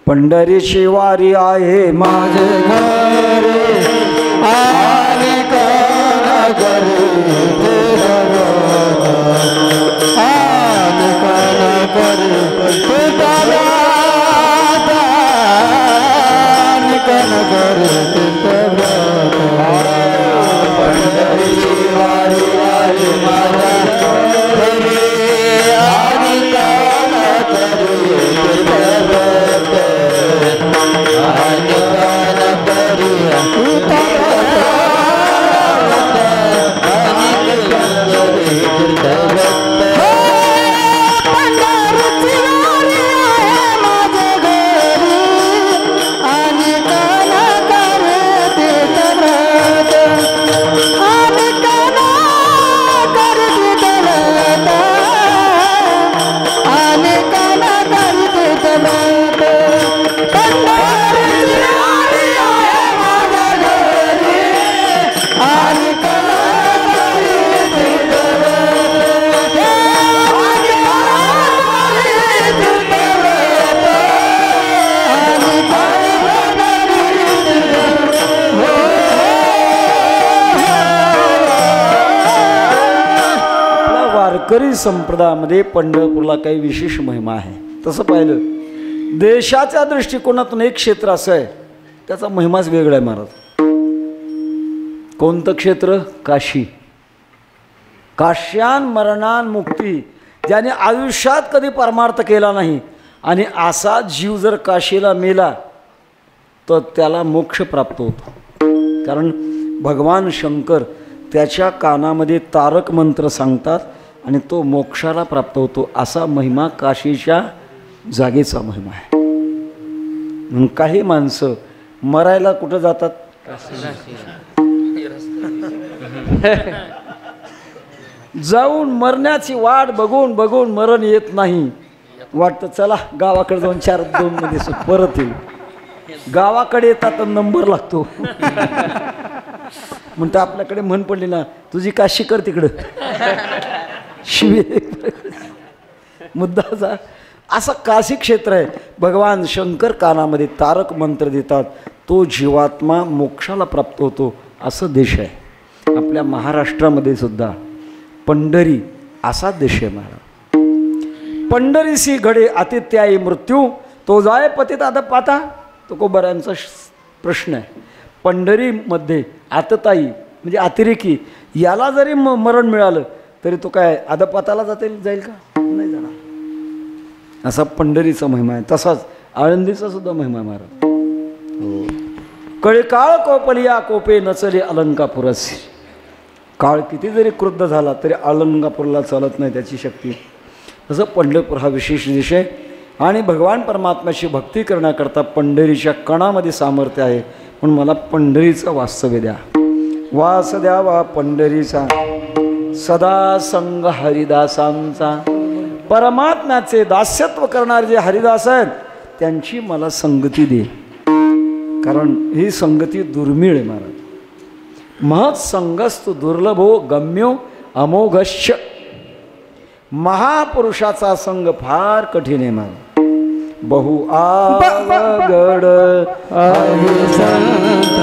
पंढरीची वारी आहे माझे घर, आणि वारकरी संप्रदायामध्ये पंढरपूरला काही विशेष महिमा आहे. तसं पाहिलं देशाच्या दृष्टिकोनातून एक क्षेत्र असं आहे त्याचा महिमाच वेगळा आहे महाराज. कोणतं क्षेत्र? काशी. काश्यान मरणान मुक्ती, ज्याने आयुष्यात कधी परमार्थ केला नाही आणि असा जीव जर काशीला मेला तर त्याला मोक्ष प्राप्त होतो. कारण भगवान शंकर त्याच्या कानामध्ये तारक मंत्र सांगतात आणि तो मोक्षाला प्राप्त होतो. असा महिमा काशीच्या जागेचा महिमा आहे. म्हणून काही माणसं मरायला कुठं जातात? जाऊन मरण्याची वाट बघून बघून मरण येत नाही. वाटतं चला गावाकडे जाऊन 4-2 मध्ये परत येईल. गावाकडे येतात तर नंबर लागतो. म्हणतं आपल्याकडे म्हण पडली ना, तुझी काशी कर तिकडं. शिवे मुद्दाचा असं काशी क्षेत्र आहे. भगवान शंकर कानामध्ये तारक मंत्र देतात, तो जीवात्मा मोक्षाला प्राप्त होतो. असं देश आहे. आपल्या महाराष्ट्रामध्ये सुद्धा पंढरी असा देश आहे महाराज. पंढरीसी घडे आतिथ्याई मृत्यू, तो जाय पतित अधपाता. तुकोबारायांचा प्रश्न आहे. पंढरीमध्ये आतताई म्हणजे अतिरेकी याला जरी मरण मिळालं तरी तो काय अधपाताला जाईल का? नाही जाणार. असा पंढरीचा महिमा आहे. तसाच आळंदीचा सुद्धा महिमा आहे महाराज. हो. कळे काळ कोपलिया कोपे नचले अलंकापुरसी. काळ किती जरी क्रुद्ध झाला तरी अलंकापूरला चालत नाही त्याची शक्ती. तसं पंढरपूर हा विशेष देश आहे आणि भगवान परमात्म्याची भक्ती करण्याकरता पंढरीच्या कणामध्ये सामर्थ्य आहे. म्हणून मला पंढरीचं वास्तव्य द्या, वास द्यावा पंढरीचा, सदा संग हरिदासांचा. परमात्म्याचे दास्यत्व करणारे जे हरिदास आहेत त्यांची मला संगती दे, कारण ही संगती दुर्मिळ आहे महाराज. महत् संगस्तु दुर्लभो गम्यो अमोघश्च. महापुरुषाचा संग फार कठीण आहे महाराज. बहु आवगड आहे संत,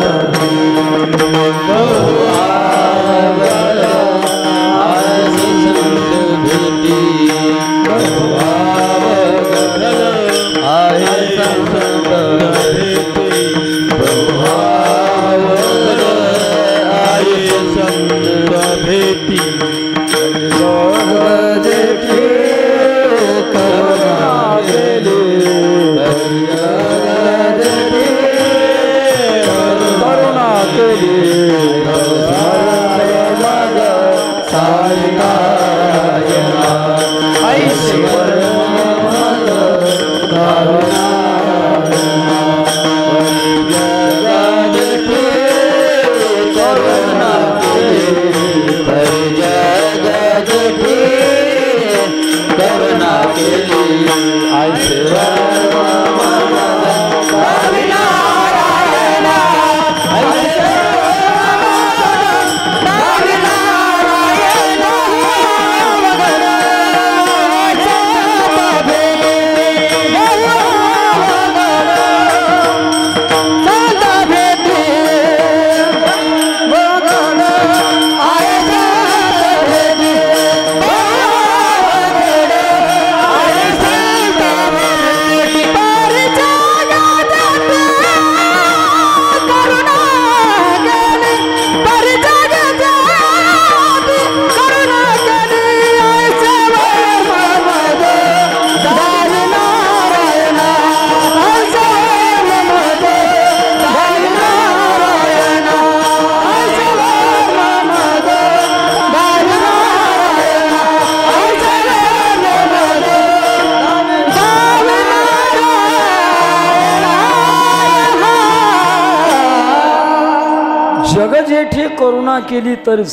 जगजेठी करुणा केली तरच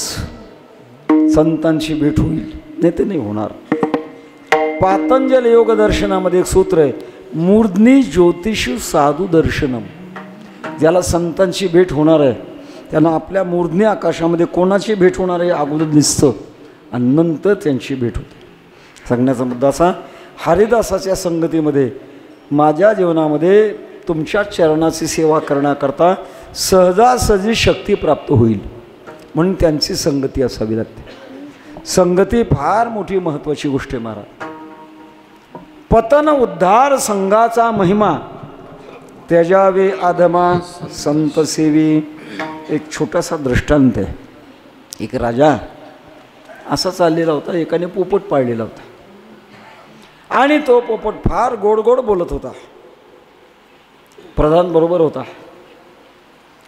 संतांची भेट होईल, नाही ते नाही होणार. पातंजल योग दर्शनामध्ये एक सूत्र आहे, मूर्ध्नी ज्योतिषु साधू दर्शनम. ज्याला संतांची भेट होणार आहे त्यांना आपल्या मूर्ध्नी आकाशामध्ये कोणाची भेट होणार आहे अगोदर दिसतं आणि नंतर त्यांची भेट होते. सांगण्याचा मुद्दा असा, हरिदासाच्या संगतीमध्ये माझ्या जीवनामध्ये तुमच्या चरणाची सेवा करण्याकरता सहजासहजी शक्ती प्राप्त होईल, म्हणून त्यांची संगती असावी लागते. संगती फार मोठी महत्त्वाची गोष्ट आहे महाराज. पतन उद्धार संघाचा महिमा त्याजावे आदमा संत सेवी. एक छोटासा दृष्टांत आहे. एक राजा असा चाललेला होता, एकाने पोपट पाळलेला होता आणि तो पोपट फार गोड गोड बोलत होता. प्रधान बरोबर होता.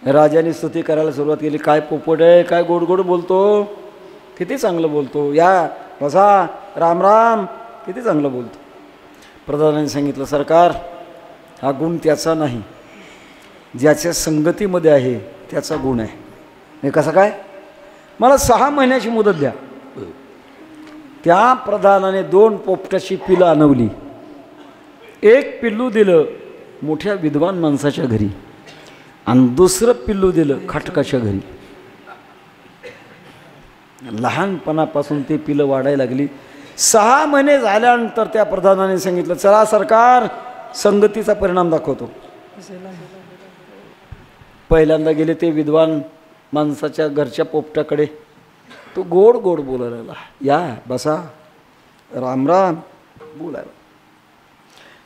राजाने स्तुती करायला सुरुवात केली, काय पोपट आहे, काय गोड गोड बोलतो, किती चांगलं बोलतो, या बसा, राम राम, किती चांगलं बोलतो. प्रधानाने सांगितलं, सरकार हा गुण त्याचा नाही, ज्याच्या संगतीमध्ये आहे त्याचा गुण आहे. हे कसं काय, मला 6 महिन्याची मुदत द्या. त्या प्रधानाने 2 पोपटाची पिलं आणवली. एक पिल्लू दिलं मोठ्या विद्वान माणसाच्या घरी आणि दुसरं पिल्लू दिलं खटकाच्या घरी. लहानपणापासून ते पिलं वाढायला लागली. 6 महिने झाल्यानंतर त्या प्रधानाने सांगितलं, चला सरकार संगतीचा परिणाम दाखवतो. पहिल्यांदा गेले ते विद्वान माणसाच्या घरच्या पोपटाकडे. तो गोड गोड बोलायला लागला, या बसा, राम राम बोलायला.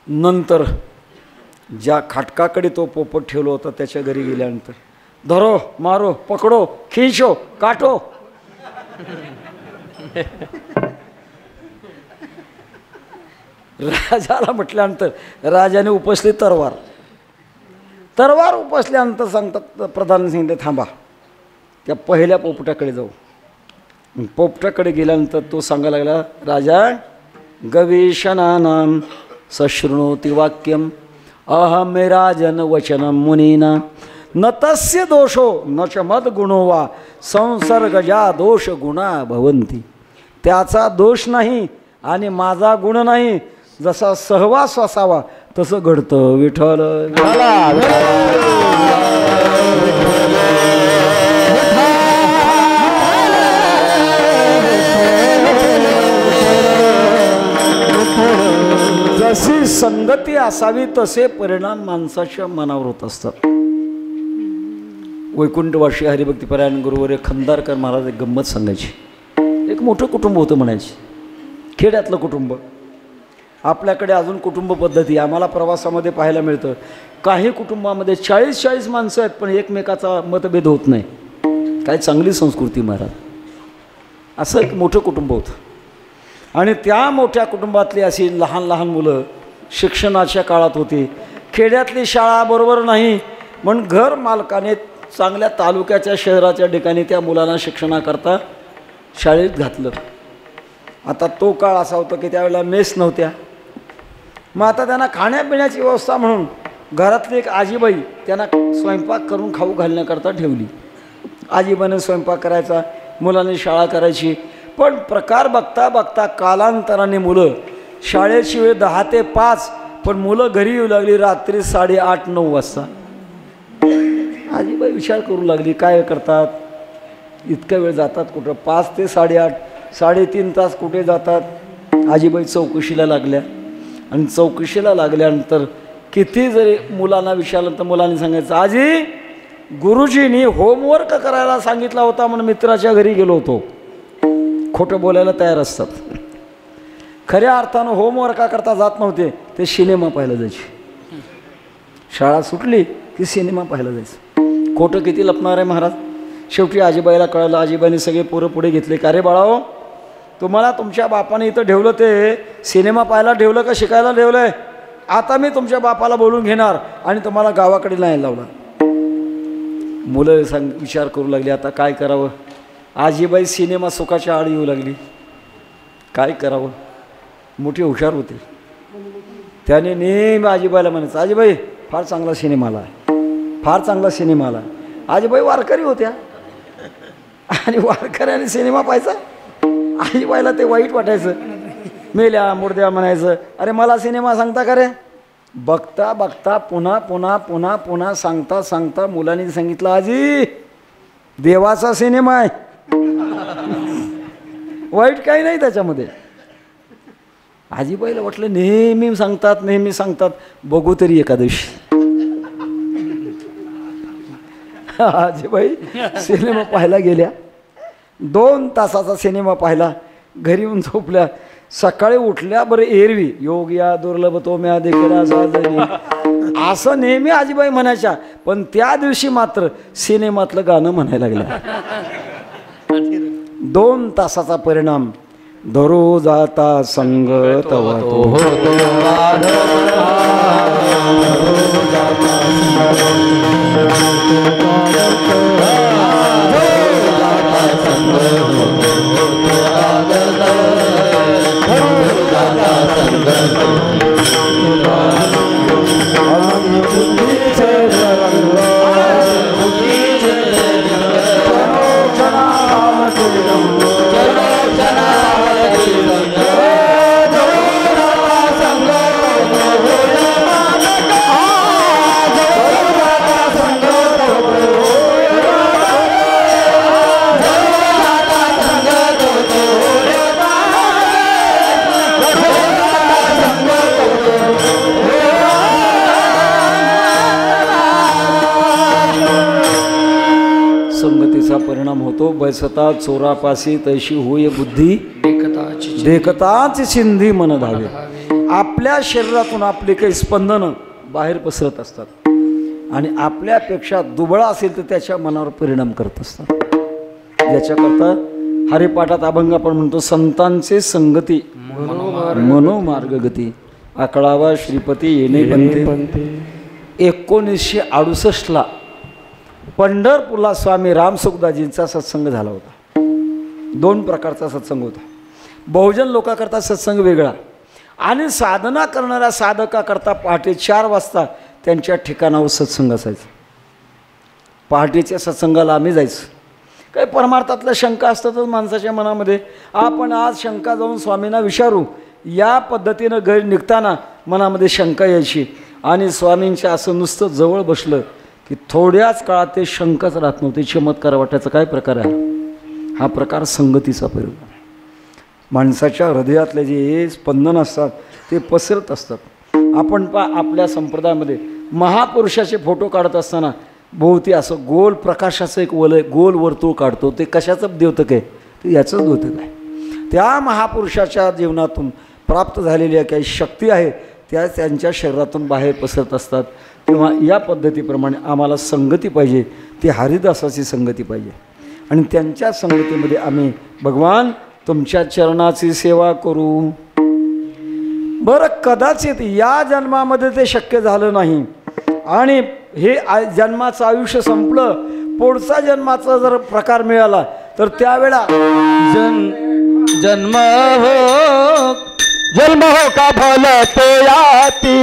नंतर ज्या खाटकाकडे तो पोपट ठेवला होता त्याच्या घरी गेल्यानंतर, धरो मारो पकडो खिंचो काटो. राजाला म्हटल्यानंतर राजाने उपसली तलवार. तलवार उपसल्यानंतर सांगतात, प्रधानाने सांगितले, थांबा, त्या पहिल्या पोपटाकडे जाऊ. पोपटाकडे गेल्यानंतर तो सांगायला लागला, राजा गवेषणानां सशृणोति वाक्यम अहम राजन वचनम मुनीना न तस्य दोषो न च मद गुणो वा संसर्गजा दोष गुणा भवंती. त्याचा दोष नाही आणि माझा गुण नाही, जसा सहवास असावा तसं घडतं. विठ्ठल जशी संगती असावी तसे परिणाम माणसाच्या मनावर होत असतात. वैकुंठवासी हरिभक्तीपरायण गुरुवर खंदारकर महाराज एक गंमत सांगायची. एक मोठं कुटुंब होतं म्हणायचे, खेड्यातलं कुटुंब. आपल्याकडे अजून कुटुंब पद्धती आम्हाला प्रवासामध्ये पाहायला मिळतं. काही कुटुंबामध्ये 40-40 माणसं आहेत पण एकमेकाचा मतभेद होत नाही. काय चांगली संस्कृती महाराज. असं एक मोठं कुटुंब होतं आणि त्या मोठ्या कुटुंबातली अशी लहान लहान मुलं शिक्षणाच्या काळात होती. खेड्यातली शाळा बरोबर नाही म्हणून घर मालकाने चांगल्या तालुक्याच्या शहराच्या ठिकाणी त्या मुलांना शिक्षणाकरता शाळेत घातलं. आता तो काळ असा होता की त्यावेळेला मेस नव्हत्या. मग आता त्यांना खाण्यापिण्याची व्यवस्था म्हणून घरातली एक आजीबाई त्यांना स्वयंपाक करून खाऊ घालण्याकरता ठेवली. आजीबाईने स्वयंपाक करायचा, मुलांनी शाळा करायची. पण प्रकार बघता बघता कालांतराने मुलं शाळेची वेळ 10 ते 5, पण मुलं घरी येऊ लागली रात्री 8:30-9 वाजता. आजीबाई विचार करू लागली, काय करतात, इतका वेळ जातात कुठं, 5 ते 8:30, 3.5 तास कुठे जातात. आजीबाई चौकशीला लागल्या आणि चौकशीला लागल्यानंतर किती जरी मुलांना विचारलं तर मुलांनी सांगायचं, आजी गुरुजींनी होमवर्क करायला सांगितला होता म्हणून मित्राच्या घरी गेलो होतो. खोटं बोलायला तयार असतात. खऱ्या अर्थानं होमवर्काकरता जात नव्हते, ते सिनेमा पाहायला जायचे. शाळा सुटली की सिनेमा पाहायला जायचं. खोटं किती लपणार आहे महाराज. शेवटी आजीबाईला कळलं. आजीबाईने सगळे पोरं पुढे घेतले, का रे बाळाओ, तुम्हाला तुमच्या बापाने इथं ठेवलं ते सिनेमा पाहायला ठेवलं का शिकायला ठेवलं आहे? आता मी तुमच्या बापाला बोलून घेणार आणि तुम्हाला गावाकडे नाही लावला. मुलं विचार करू लागली, आता काय करावं. आजीबाई सिनेमा सुखाच्या आड येऊ लागली. काय करावं. मोठी हुशार होते. त्याने नेहमी आजीबाईला म्हणायचं, आजीबाई फार चांगला सिनेमा आला आहे, फार चांगला सिनेमा आला. आजीबाई वारकरी होत्या आणि वारकऱ्याने सिनेमा पाहायचा. आजीबाईला ते वाईट वाटायचं, मेल्या मुर्द्या म्हणायचं, अरे मला सिनेमा सांगता का रे. बघता बघता पुन्हा पुन्हा पुन्हा पुन्हा सांगता सांगता मुलांनी सांगितलं, आजी देवाचा सिनेमा आहे, वाईट काही नाही त्याच्यामध्ये. आजीबाईला वाटलं नेहमी सांगतात, बघू तरी एका दिवशी. आजीबाई सिनेमा पाहायला गेल्या, 2 तासाचा सिनेमा पाहिला, घरी येऊन झोपल्या. सकाळी उठल्या, बरं एरवी योग या दुर्लभ तो म्या देखील असं नेहमी आजीबाई म्हणायच्या. पण त्या दिवशी मात्र सिनेमातलं गाणं म्हणायला लागल्या. 2 तासाचा परिणाम, धरो जाता संग तवा तो परिणाम होतो. बैसता चोरापासी तैशी होय बुद्धी देखताच सिंधी मन धावे. आपल्या शरीरातून आपले काही स्पंदनं बाहेर पसरत असतात आणि आपल्यापेक्षा दुबळा असेल तर त्याच्या मनावर परिणाम करत असतात. ज्याच्याकरता हरिपाठात अभंग आपण म्हणतो, संतांचे संगती मनोमार्गगती, आकळावा श्रीपती येणे बनते. 1968 पंढरपूरला स्वामी रामसुखदाजींचा सत्संग झाला होता. 2 प्रकारचा सत्संग होता. बहुजन लोकांकरता सत्संग वेगळा आणि साधना करणाऱ्या साधकाकरता पहाटे 4 वाजता त्यांच्या ठिकाणावर सत्संग असायचा. पहाटेच्या सत्संगाला आम्ही जायचं. काही परमार्थातल्या शंका असतातच माणसाच्या मनामध्ये, आपण आज शंका जाऊन स्वामींना विचारू, या पद्धतीनं घरी निघताना मनामध्ये शंका यायची आणि स्वामींच्या असं नुसतं जवळ बसलं की थोड्याच काळात ते शंकाच राहत नव्हते. चमत्कार वाटायचा काय प्रकार आहे हा. प्रकार संगतीचा परिणाम. माणसाच्या हृदयातले जे स्पंदन असतात ते पसरत असतात. आपण आपल्या संप्रदायामध्ये महापुरुषाचे फोटो काढत असताना भोवती असं गोल प्रकाशाचं एक वलय, गोल वर्तुळ काढतो. ते कशाचं द्योतक आहे? ते याचंच द्योतक आहे. त्या महापुरुषाच्या जीवनातून प्राप्त झालेल्या काही शक्ती आहे त्या त्यांच्या शरीरातून बाहेर पसरत असतात. तेव्हा या पद्धतीप्रमाणे आम्हाला संगती पाहिजे, ती हरिदासाची संगती पाहिजे आणि त्यांच्या संगतीमध्ये आम्ही भगवान तुमच्या चरणाची सेवा करू. बरं, कदाचित या जन्मामध्ये ते शक्य झालं नाही आणि हे जन्माचं आयुष्य संपलं, पुढचा जन्माचा जर प्रकार मिळाला तर त्यावेळा जन्म हो का भला ते आती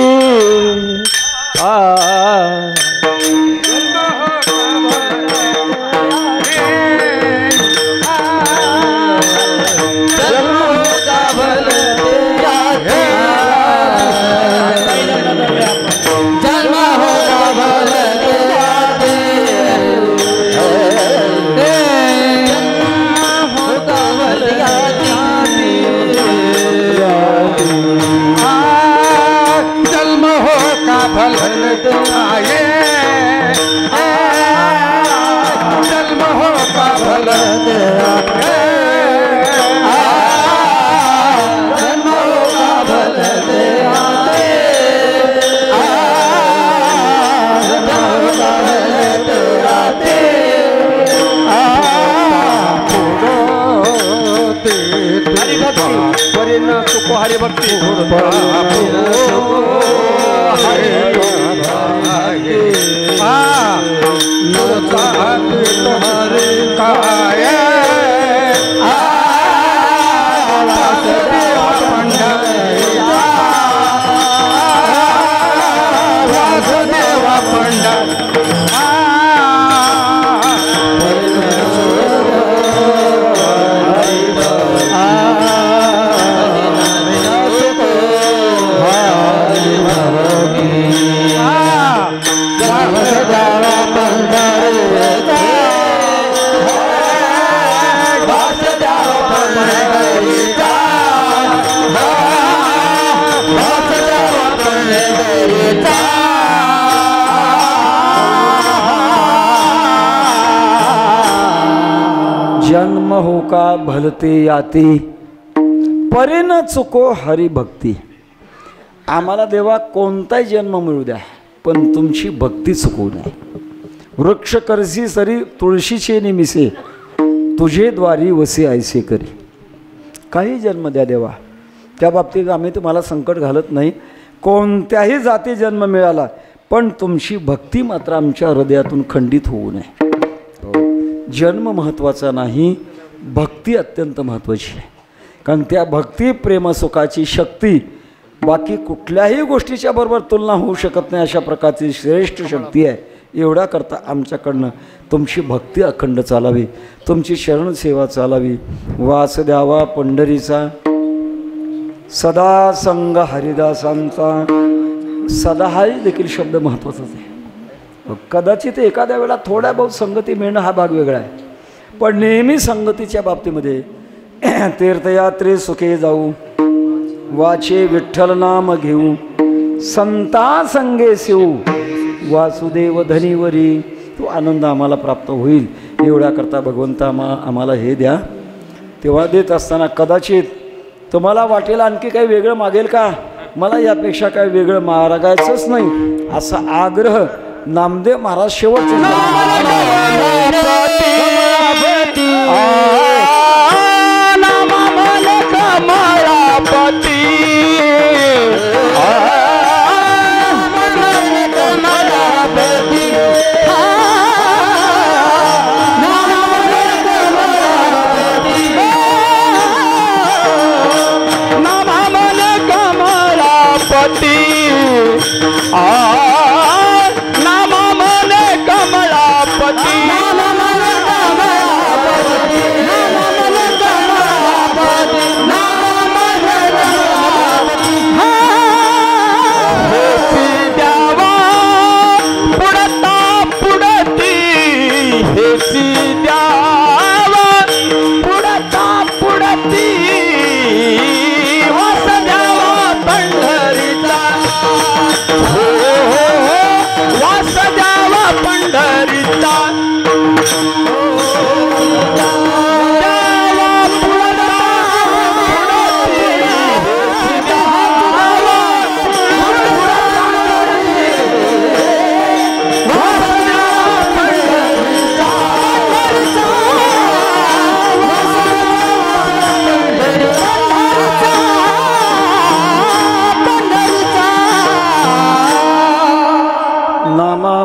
हरि भक्ति जन्म हो का भलते याती, परे न चुको हरिभक्ती. आम्हाला देवा कोणताही जन्म मिळू द्या, पण तुमची भक्ती चुकवू नये. वृक्ष करसी सरी तुळशीचे निमिसे, तुझे द्वारी वसे ऐसे करी. काही जन्म द्या देवा, त्या बाबतीत आम्ही तुम्हाला संकट घालत नाही. कोणत्याही जाती जन्म मिळाला, पण तुमची भक्ती मात्र आमच्या हृदयातून खंडित होऊ नये. जन्म महत्त्वाचा नाही, भक्ती अत्यंत महत्त्वाची आहे. कारण त्या भक्ती प्रेमसुखाची शक्ती बाकी कुठल्याही गोष्टीच्या बरोबर तुलना होऊ शकत नाही. अशा प्रकारची श्रेष्ठ शक्ती आहे. एवढा करता आमच्याकडनं तुमची भक्ती अखंड चालावी, तुमची शरणसेवा चालावी. वास द्यावा पंढरीचा, सदा संग हरिदासांचा. सदा हा देखील शब्द महत्त्वाचाच आहे. कदाचित एखाद्या वेळा थोड्या बहुत संगती मिळणं हा भाग वेगळा आहे, पण नेहमी संगतीच्या बाबतीमध्ये तीर्थयात्रे सुखे जाऊ, वाचे विठ्ठल नाम घेऊ, संता संगे शिवू, वासुदेव धनीवरी. तो आनंद आम्हाला प्राप्त होईल. एवढ्या करता भगवंता आम्हाला हे द्या. तेव्हा देत असताना कदाचित तुम्हाला वाटेल आणखी काही वेगळं मागेल का, मला यापेक्षा काही वेगळं मागायचंच नाही असा आग्रह नामदेव महाराज शेवटचे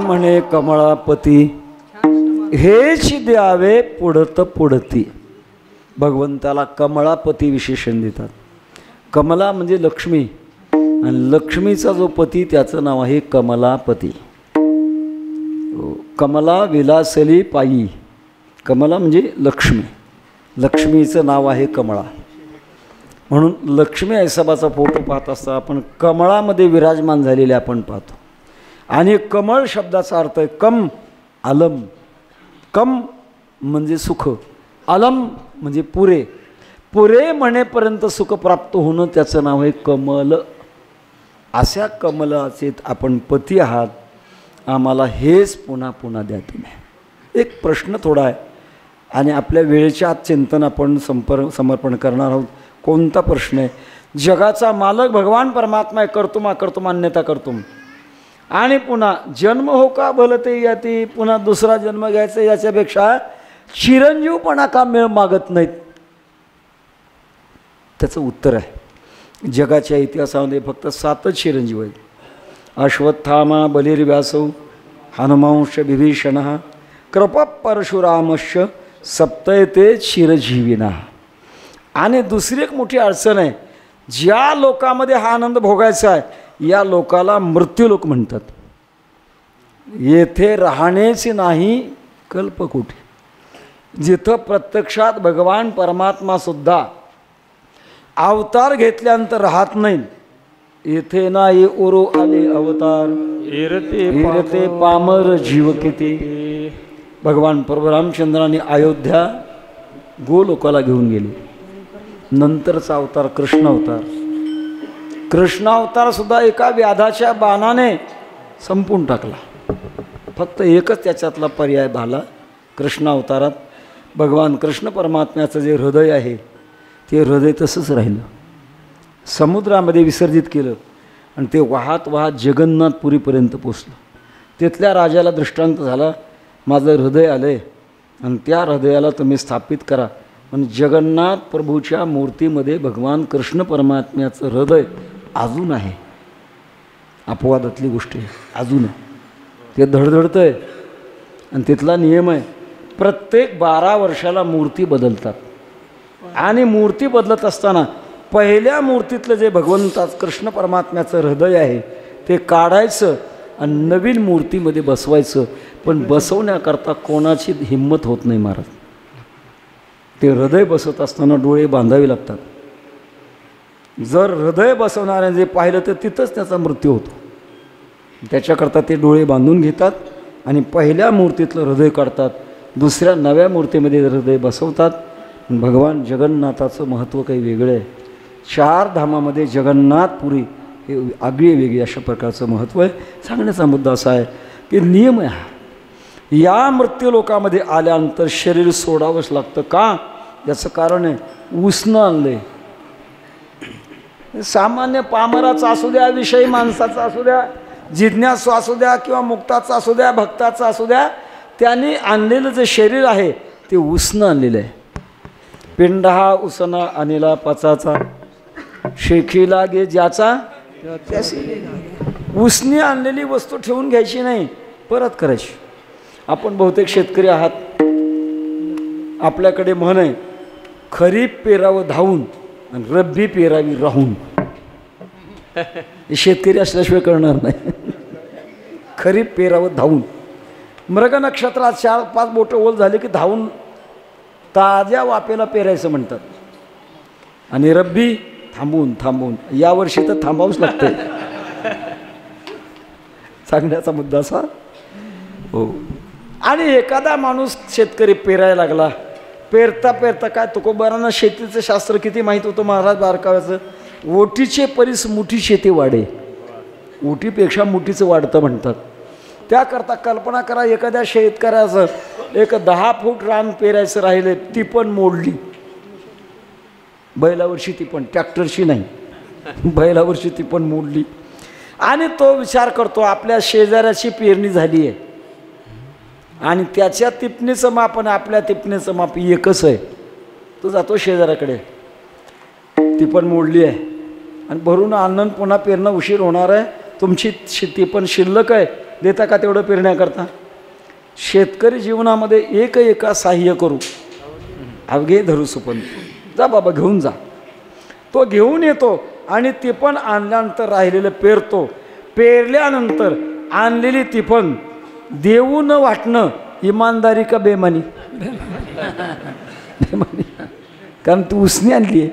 म्हणे कमळापती, हेच द्यावे पुढत पुढती. भगवंताला कमळापती विशेषण देतात. कमला म्हणजे लक्ष्मी, आणि लक्ष्मीचा जो पती त्याचं नाव आहे कमलापती. कमला विलासली पायी. कमला म्हणजे लक्ष्मी, लक्ष्मीचं नाव आहे कमळा. म्हणून लक्ष्मी ऐसाबाचा फोटो पाहत असता आपण कमळामध्ये विराजमान झालेले आपण पाहतो. आणि कमळ शब्दाचा अर्थ आहे कम अलम. कम म्हणजे सुख, अलम म्हणजे पुरे. पुरे म्हणेपर्यंत सुख प्राप्त होणं त्याचं नाव आहे कमल. अशा कमलाचे आपण पती आहात. आम्हाला हेच पुन्हा पुन्हा द्या तुम्ही. एक प्रश्न थोडा आहे आणि आपल्या वेळेच्या आत चिंतन आपण समर्पण करणार आहोत. कोणता प्रश्न आहे? जगाचा मालक भगवान परमात्मा आहे, कर्तुम अकर्तुम अन्यथा कर्तुम. आणि पुन्हा जन्म हो का भलते याती, पुन्हा दुसरा जन्म घ्यायचा, याच्यापेक्षा चिरंजीवपणा का मिळ मागत नाहीत? त्याचं उत्तर आहे जगाच्या इतिहासामध्ये फक्त 7 चिरंजीव आहेत. अश्वत्थामा बलिर्व्यासौ हनुमांश विभीषण कृप परशुरामश्च सप्तयते चिरजीविना. आणि दुसरी एक मोठी अडचण आहे, ज्या लोकामध्ये हा आनंद भोगायचा आहे या लोकाला मृत्यूलोक म्हणतात. येथे राहणेच नाही कल्पकोटी. जिथं प्रत्यक्षात भगवान परमात्मासुद्धा अवतार घेतल्यानंतर राहत नाही. येथे नाही ओरो आले अवतार, इरते पामर जीव किती. भगवान प्रभू रामचंद्राने अयोध्या गोलोकाला घेऊन गेले. नंतरचा अवतार कृष्ण अवतार. कृष्ण अवतार सुद्धा एका व्याधाच्या बाणाने संपून टाकला. फक्त एकच त्याच्यातला पर्याय झाला कृष्ण अवतारात. भगवान कृष्ण परमात्म्याचं जे हृदय आहे ते हृदय तसंच राहिलं, समुद्रामध्ये विसर्जित केलं आणि ते वाहत वाहत जगन्नाथपुरीपर्यंत पोचलं. तिथल्या राजाला दृष्टांत झाला, माझं हृदय आलं आहे आणि त्या हृदयाला तुम्ही स्थापित करा. पण जगन्नाथ प्रभूच्या मूर्तीमध्ये भगवान कृष्ण परमात्म्याचं हृदय अजून आहे. अपवादातली गोष्ट आहे, अजून आहे, ते धडधडतं आहे. आणि तिथला नियम आहे, प्रत्येक 12 वर्षाला मूर्ती बदलतात. आणि मूर्ती बदलत असताना पहिल्या मूर्तीतलं जे भगवंता कृष्ण परमात्म्याचं हृदय आहे ते काढायचं आणि नवीन मूर्तीमध्ये बसवायचं. पण बसवण्याकरता कोणाची हिंमत होत नाही महाराज. ते हृदय बसवत असताना डोळे बांधावे लागतात. जर हृदय बसवणाऱ्याने जे पाहिलं तर तिथंच त्याचा मृत्यू होतो. त्याच्याकरता ते डोळे बांधून घेतात आणि पहिल्या मूर्तीतलं हृदय काढतात, दुसऱ्या नव्या मूर्तीमध्ये हृदय बसवतात. भगवान जगन्नाथाचं महत्त्व काही वेगळं आहे. 4 धामामध्ये जगन्नाथपुरी हे आगळी वेगळी अशा प्रकारचं महत्त्व आहे. सांगण्याचा मुद्दा असा आहे की नियम आहे, या मृत्यूलोकामध्ये आल्यानंतर शरीर सोडावंच लागतं. का? याचं कारण आहे, उसणं आणलं आहे. सामान्य पामराचा असू द्या, विषयी माणसाचा असू द्या, जिज्ञासू असू द्या किंवा मुक्ताचा असू द्या, भक्ताचा असू द्या, त्यांनी आणलेलं जे शरीर आहे ते उसणं आणलेलं आहे. पिंड हा उसना अनिला पचाचा, शेखी लागे ज्याचा त्याशी. उसनी आणलेली वस्तू ठेवून घ्यायची नाही, परत करायची. आपण बहुतेक शेतकरी आहात, आपल्याकडे म्हण आहे, खरीप पेरावं धावून आणि रब्बी पेरावी राहून. हे शेतकरी असल्याशिवाय करणार नाही. खरीप पेरावं धावून, मृग नक्षत्रात 4-5 बोटं ओल झाले की धावून ताज्या वापेला पेरायचं म्हणतात. आणि रब्बी थांबून थांबून, यावर्षी तर थांबावंच लागतं. सांगण्याचा मुद्दा असा हो. आणि एखादा माणूस शेतकरी पेरायला लागला, पेरता पेरता काय तुकोबारांना शेतीचं शास्त्र किती माहीत होतं महाराज बारकाव्याचं. ओटीचे परीस मुठी शेती वाढे, ओटीपेक्षा मुठीचं वाढतं म्हणतात. त्याकरता कल्पना करा, एखाद्या शेतकऱ्याचं एक 10 फूट रान पेरायचं राहिले, ती पण मोडली. बैलावरची ती पण, ट्रॅक्टरशी नाही, बैलावरची ती पण मोडली. आणि तो विचार करतो आपल्या शेजाऱ्याची पेरणी झाली आहे आणि त्याच्या टिपणीचं माप आणि आपल्या टिपणीचं माप एकच आहे. तो जातो शेजाऱ्याकडे, ती पण मोडली आहे आणि भरून आनंद पुन्हा पेरणं उशीर होणार आहे, तुमची शेती पण शिल्लक आहे, देता का तेवढं पेरण्याकरता. शेतकरी जीवनामध्ये एक सहाय्य करू, अवघे धरू सुपंत, जा बाबा घेऊन जा. तो घेऊन येतो आणि ती पण आणल्यानंतर राहिलेलं पेरतो. पेरल्यानंतर आणलेली ती पण देऊ न वाटणं इमानदारी का बेमानी? बेमानी, कारण तू उसने आणली आहे.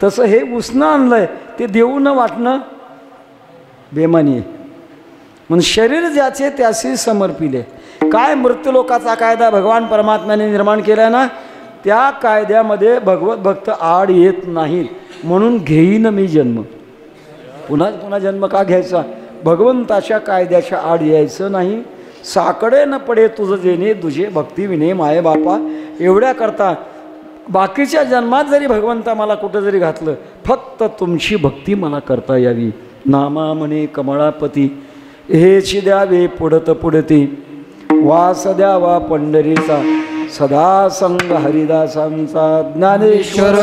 तसं हे उसणं आणलं आहे ते देऊ न वाटणं बेमानी आहे. म्हणून शरीर ज्याचे त्याशी समर्पिले. काय मृत्यूलोकाचा कायदा भगवान परमात्म्याने निर्माण केला ना, त्या कायद्यामध्ये भगवत भक्त आड येत नाहीत. म्हणून घेईन मी जन्म, पुन्हा पुन्हा जन्म का घ्यायचा? भगवंताच्या कायद्याच्या आड यायचं नाही. साकडे न पडे तुझं जेणे तुझे भक्ती विने माये बापा. एवढ्या करता बाकीच्या जन्मात जरी भगवंता मला कुठं जरी घातलं, फक्त तुमची भक्ती मला करता यावी. नामा म्हणे कमळापती हेची द्यावे पुढत पुढती. वास द्यावा पंढरीचा सदा संग हरिदासांचा. ज्ञानेश्वर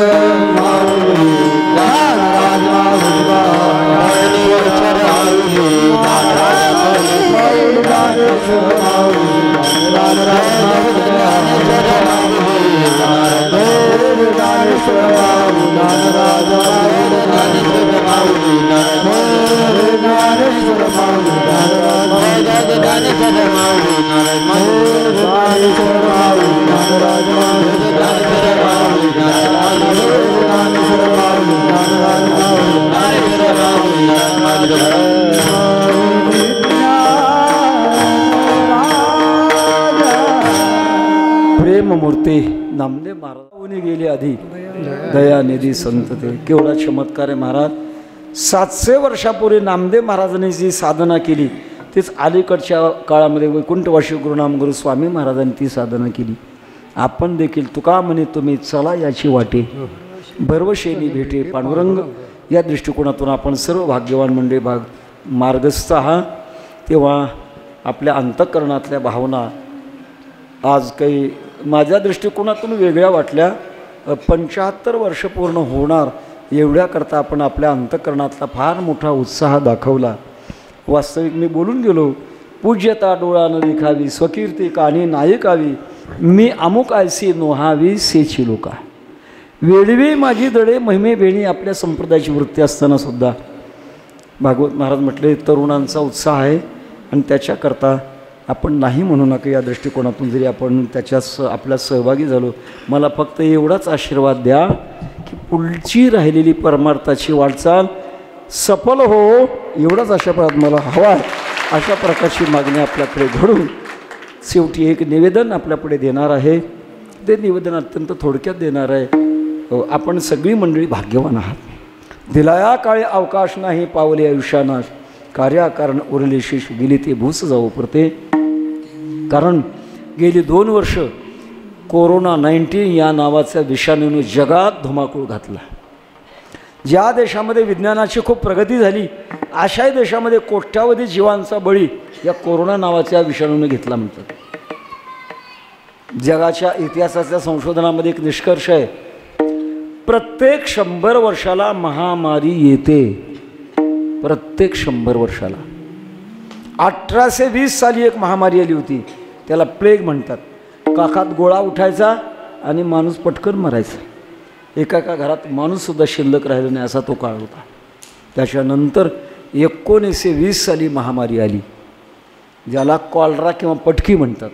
प्रेममूर्ती नामदेव महाराज गेले आधी दयानिधी संत. ते केवढा चमत्कार आहे महाराज. 700 वर्षापूर्वी नामदेव महाराजांनी जी साधना केली तीच अलीकडच्या काळामध्ये वैकुंठवासी गुरुनाम गुरु स्वामी महाराजांनी ती साधना केली. आपण देखील तुका म्हणे तुम्ही चला याची वाटे भरवशेनी भेटे पांडुरंग या दृष्टिकोनातून आपण सर्व भाग्यवान मंडळी मार्गस्थ आहात. तेव्हा आपल्या अंतःकरणातल्या भावना आज काही माझ्या दृष्टिकोनातून वेगळ्या वाटल्या. 75 वर्ष पूर्ण होणार एवढ्याकरता आपण आपल्या अंतःकरणातला फार मोठा उत्साह दाखवला. वास्तविक मी बोलून गेलो, पूज्यता डोळा न दिखावी स्वकीर्ती कानी नायकावी मी अमुक आयसी नोहावी सेची लोका. वेळवी माझी दडे महिमे बेणी आपल्या संप्रदायाची वृत्ती असताना सुद्धा भागवत महाराज म्हटले तरुणांचा उत्साह आहे आणि त्याच्याकरता आपण नाही म्हणू नका. या दृष्टिकोनातून जरी आपण आपल्या सहभागी झालो, मला फक्त एवढाच आशीर्वाद द्या की पुढची राहिलेली परमार्थाची वाटचाल सफल हो, एवढाच आशीर्वाद मला हवा आहे. अशा प्रकारची मागणी आपल्याकडे घडून शेवटी एक निवेदन आपल्यापुढे देणार आहे. ते निवेदन अत्यंत थोडक्यात देणार आहे. आपण सगळी मंडळी भाग्यवान आहात. दिलाया काळी अवकाश नाही पावले आयुष्यानाश कार्याकारण उरले शेष गेली ते भूस जाऊ पुरते. कारण गेली 2 वर्ष कोरोना 19 या नावाच्या विषाणूने जगात धुमाकूळ घातला. ज्या देशामध्ये विज्ञानाची खूप प्रगती झाली अशाही देशामध्ये कोट्यावधी जीवांचा बळी या कोरोना नावाच्या विषाणूने घेतला म्हणतात. जगाच्या इतिहासाच्या संशोधनामध्ये एक निष्कर्ष आहे, प्रत्येक 100 वर्षाला महामारी येते. प्रत्येक 100 वर्षाला. 1820 साली एक महामारी आली होती, त्याला प्लेग म्हणतात. काखात गोळा उठायचा आणि माणूस पटकन मरायचा. एका घरात माणूससुद्धा शिल्लक राहिला नाही असा तो काळ होता. त्याच्यानंतर 1920 साली महामारी आली, ज्याला कॉलरा किंवा पटकी म्हणतात.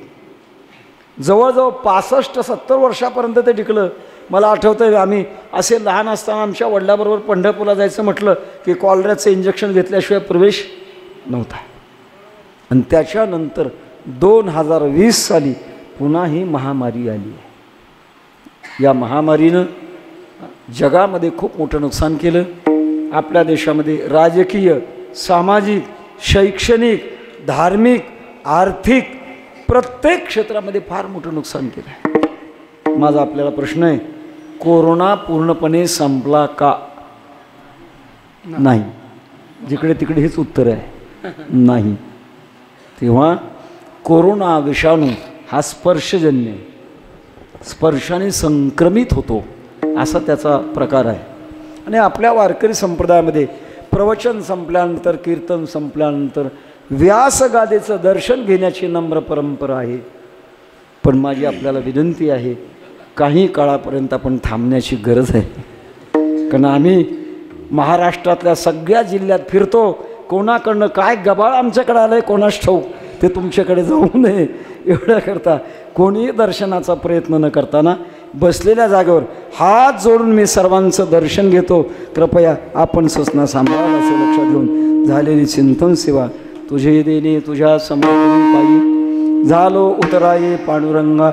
जवळजवळ 65-70 वर्षापर्यंत ते टिकलं. मला आठवतं आम्ही असे लहान असताना आमच्या वडिलाबरोबर पंढरपूरला जायचं म्हटलं की कॉलऱ्याचं इंजेक्शन घेतल्याशिवाय प्रवेश नव्हता. आणि त्याच्यानंतर 2020 साली पुन्हा ही महामारी आली. या महामारीनं जगामध्ये खूप मोठं नुकसान केलं. आपल्या देशामध्ये राजकीय, सामाजिक, शैक्षणिक, धार्मिक, आर्थिक प्रत्येक क्षेत्रामध्ये फार मोठं नुकसान केलं आहे. माझा आपल्याला प्रश्न आहे, कोरोना पूर्णपणे संपला का? नाही. जिकडे तिकडे हेच उत्तर आहे, नाही. तेव्हा कोरोना विषाणू हा स्पर्शजन्य, स्पर्शाने संक्रमित होतो असा त्याचा प्रकार आहे. आणि आपल्या वारकरी संप्रदायामध्ये प्रवचन संपल्यानंतर, कीर्तन संपल्यानंतर व्यासगादेचं दर्शन घेण्याची नम्र परंपरा आहे. पण माझी आपल्याला विनंती आहे, काही काळापर्यंत आपण थांबण्याची गरज आहे. कारण आम्ही महाराष्ट्रातल्या सगळ्या जिल्ह्यात फिरतो. कोणाकडनं काय गबाळ आमच्याकडे आलं आहे कोणास ठाऊक, ते तुमच्याकडे जाऊ नये एवढ्याकरता कोणीही दर्शनाचा प्रयत्न न करताना बसलेल्या जागेवर हात जोडून मी सर्वांचं दर्शन घेतो. कृपया आपण सूचना सांभाळाल असं लक्षात घेऊन झालेली चिंतन सेवा तुझे देणे तुझ्या समोर पायी झालो उतराये पांडुरंगा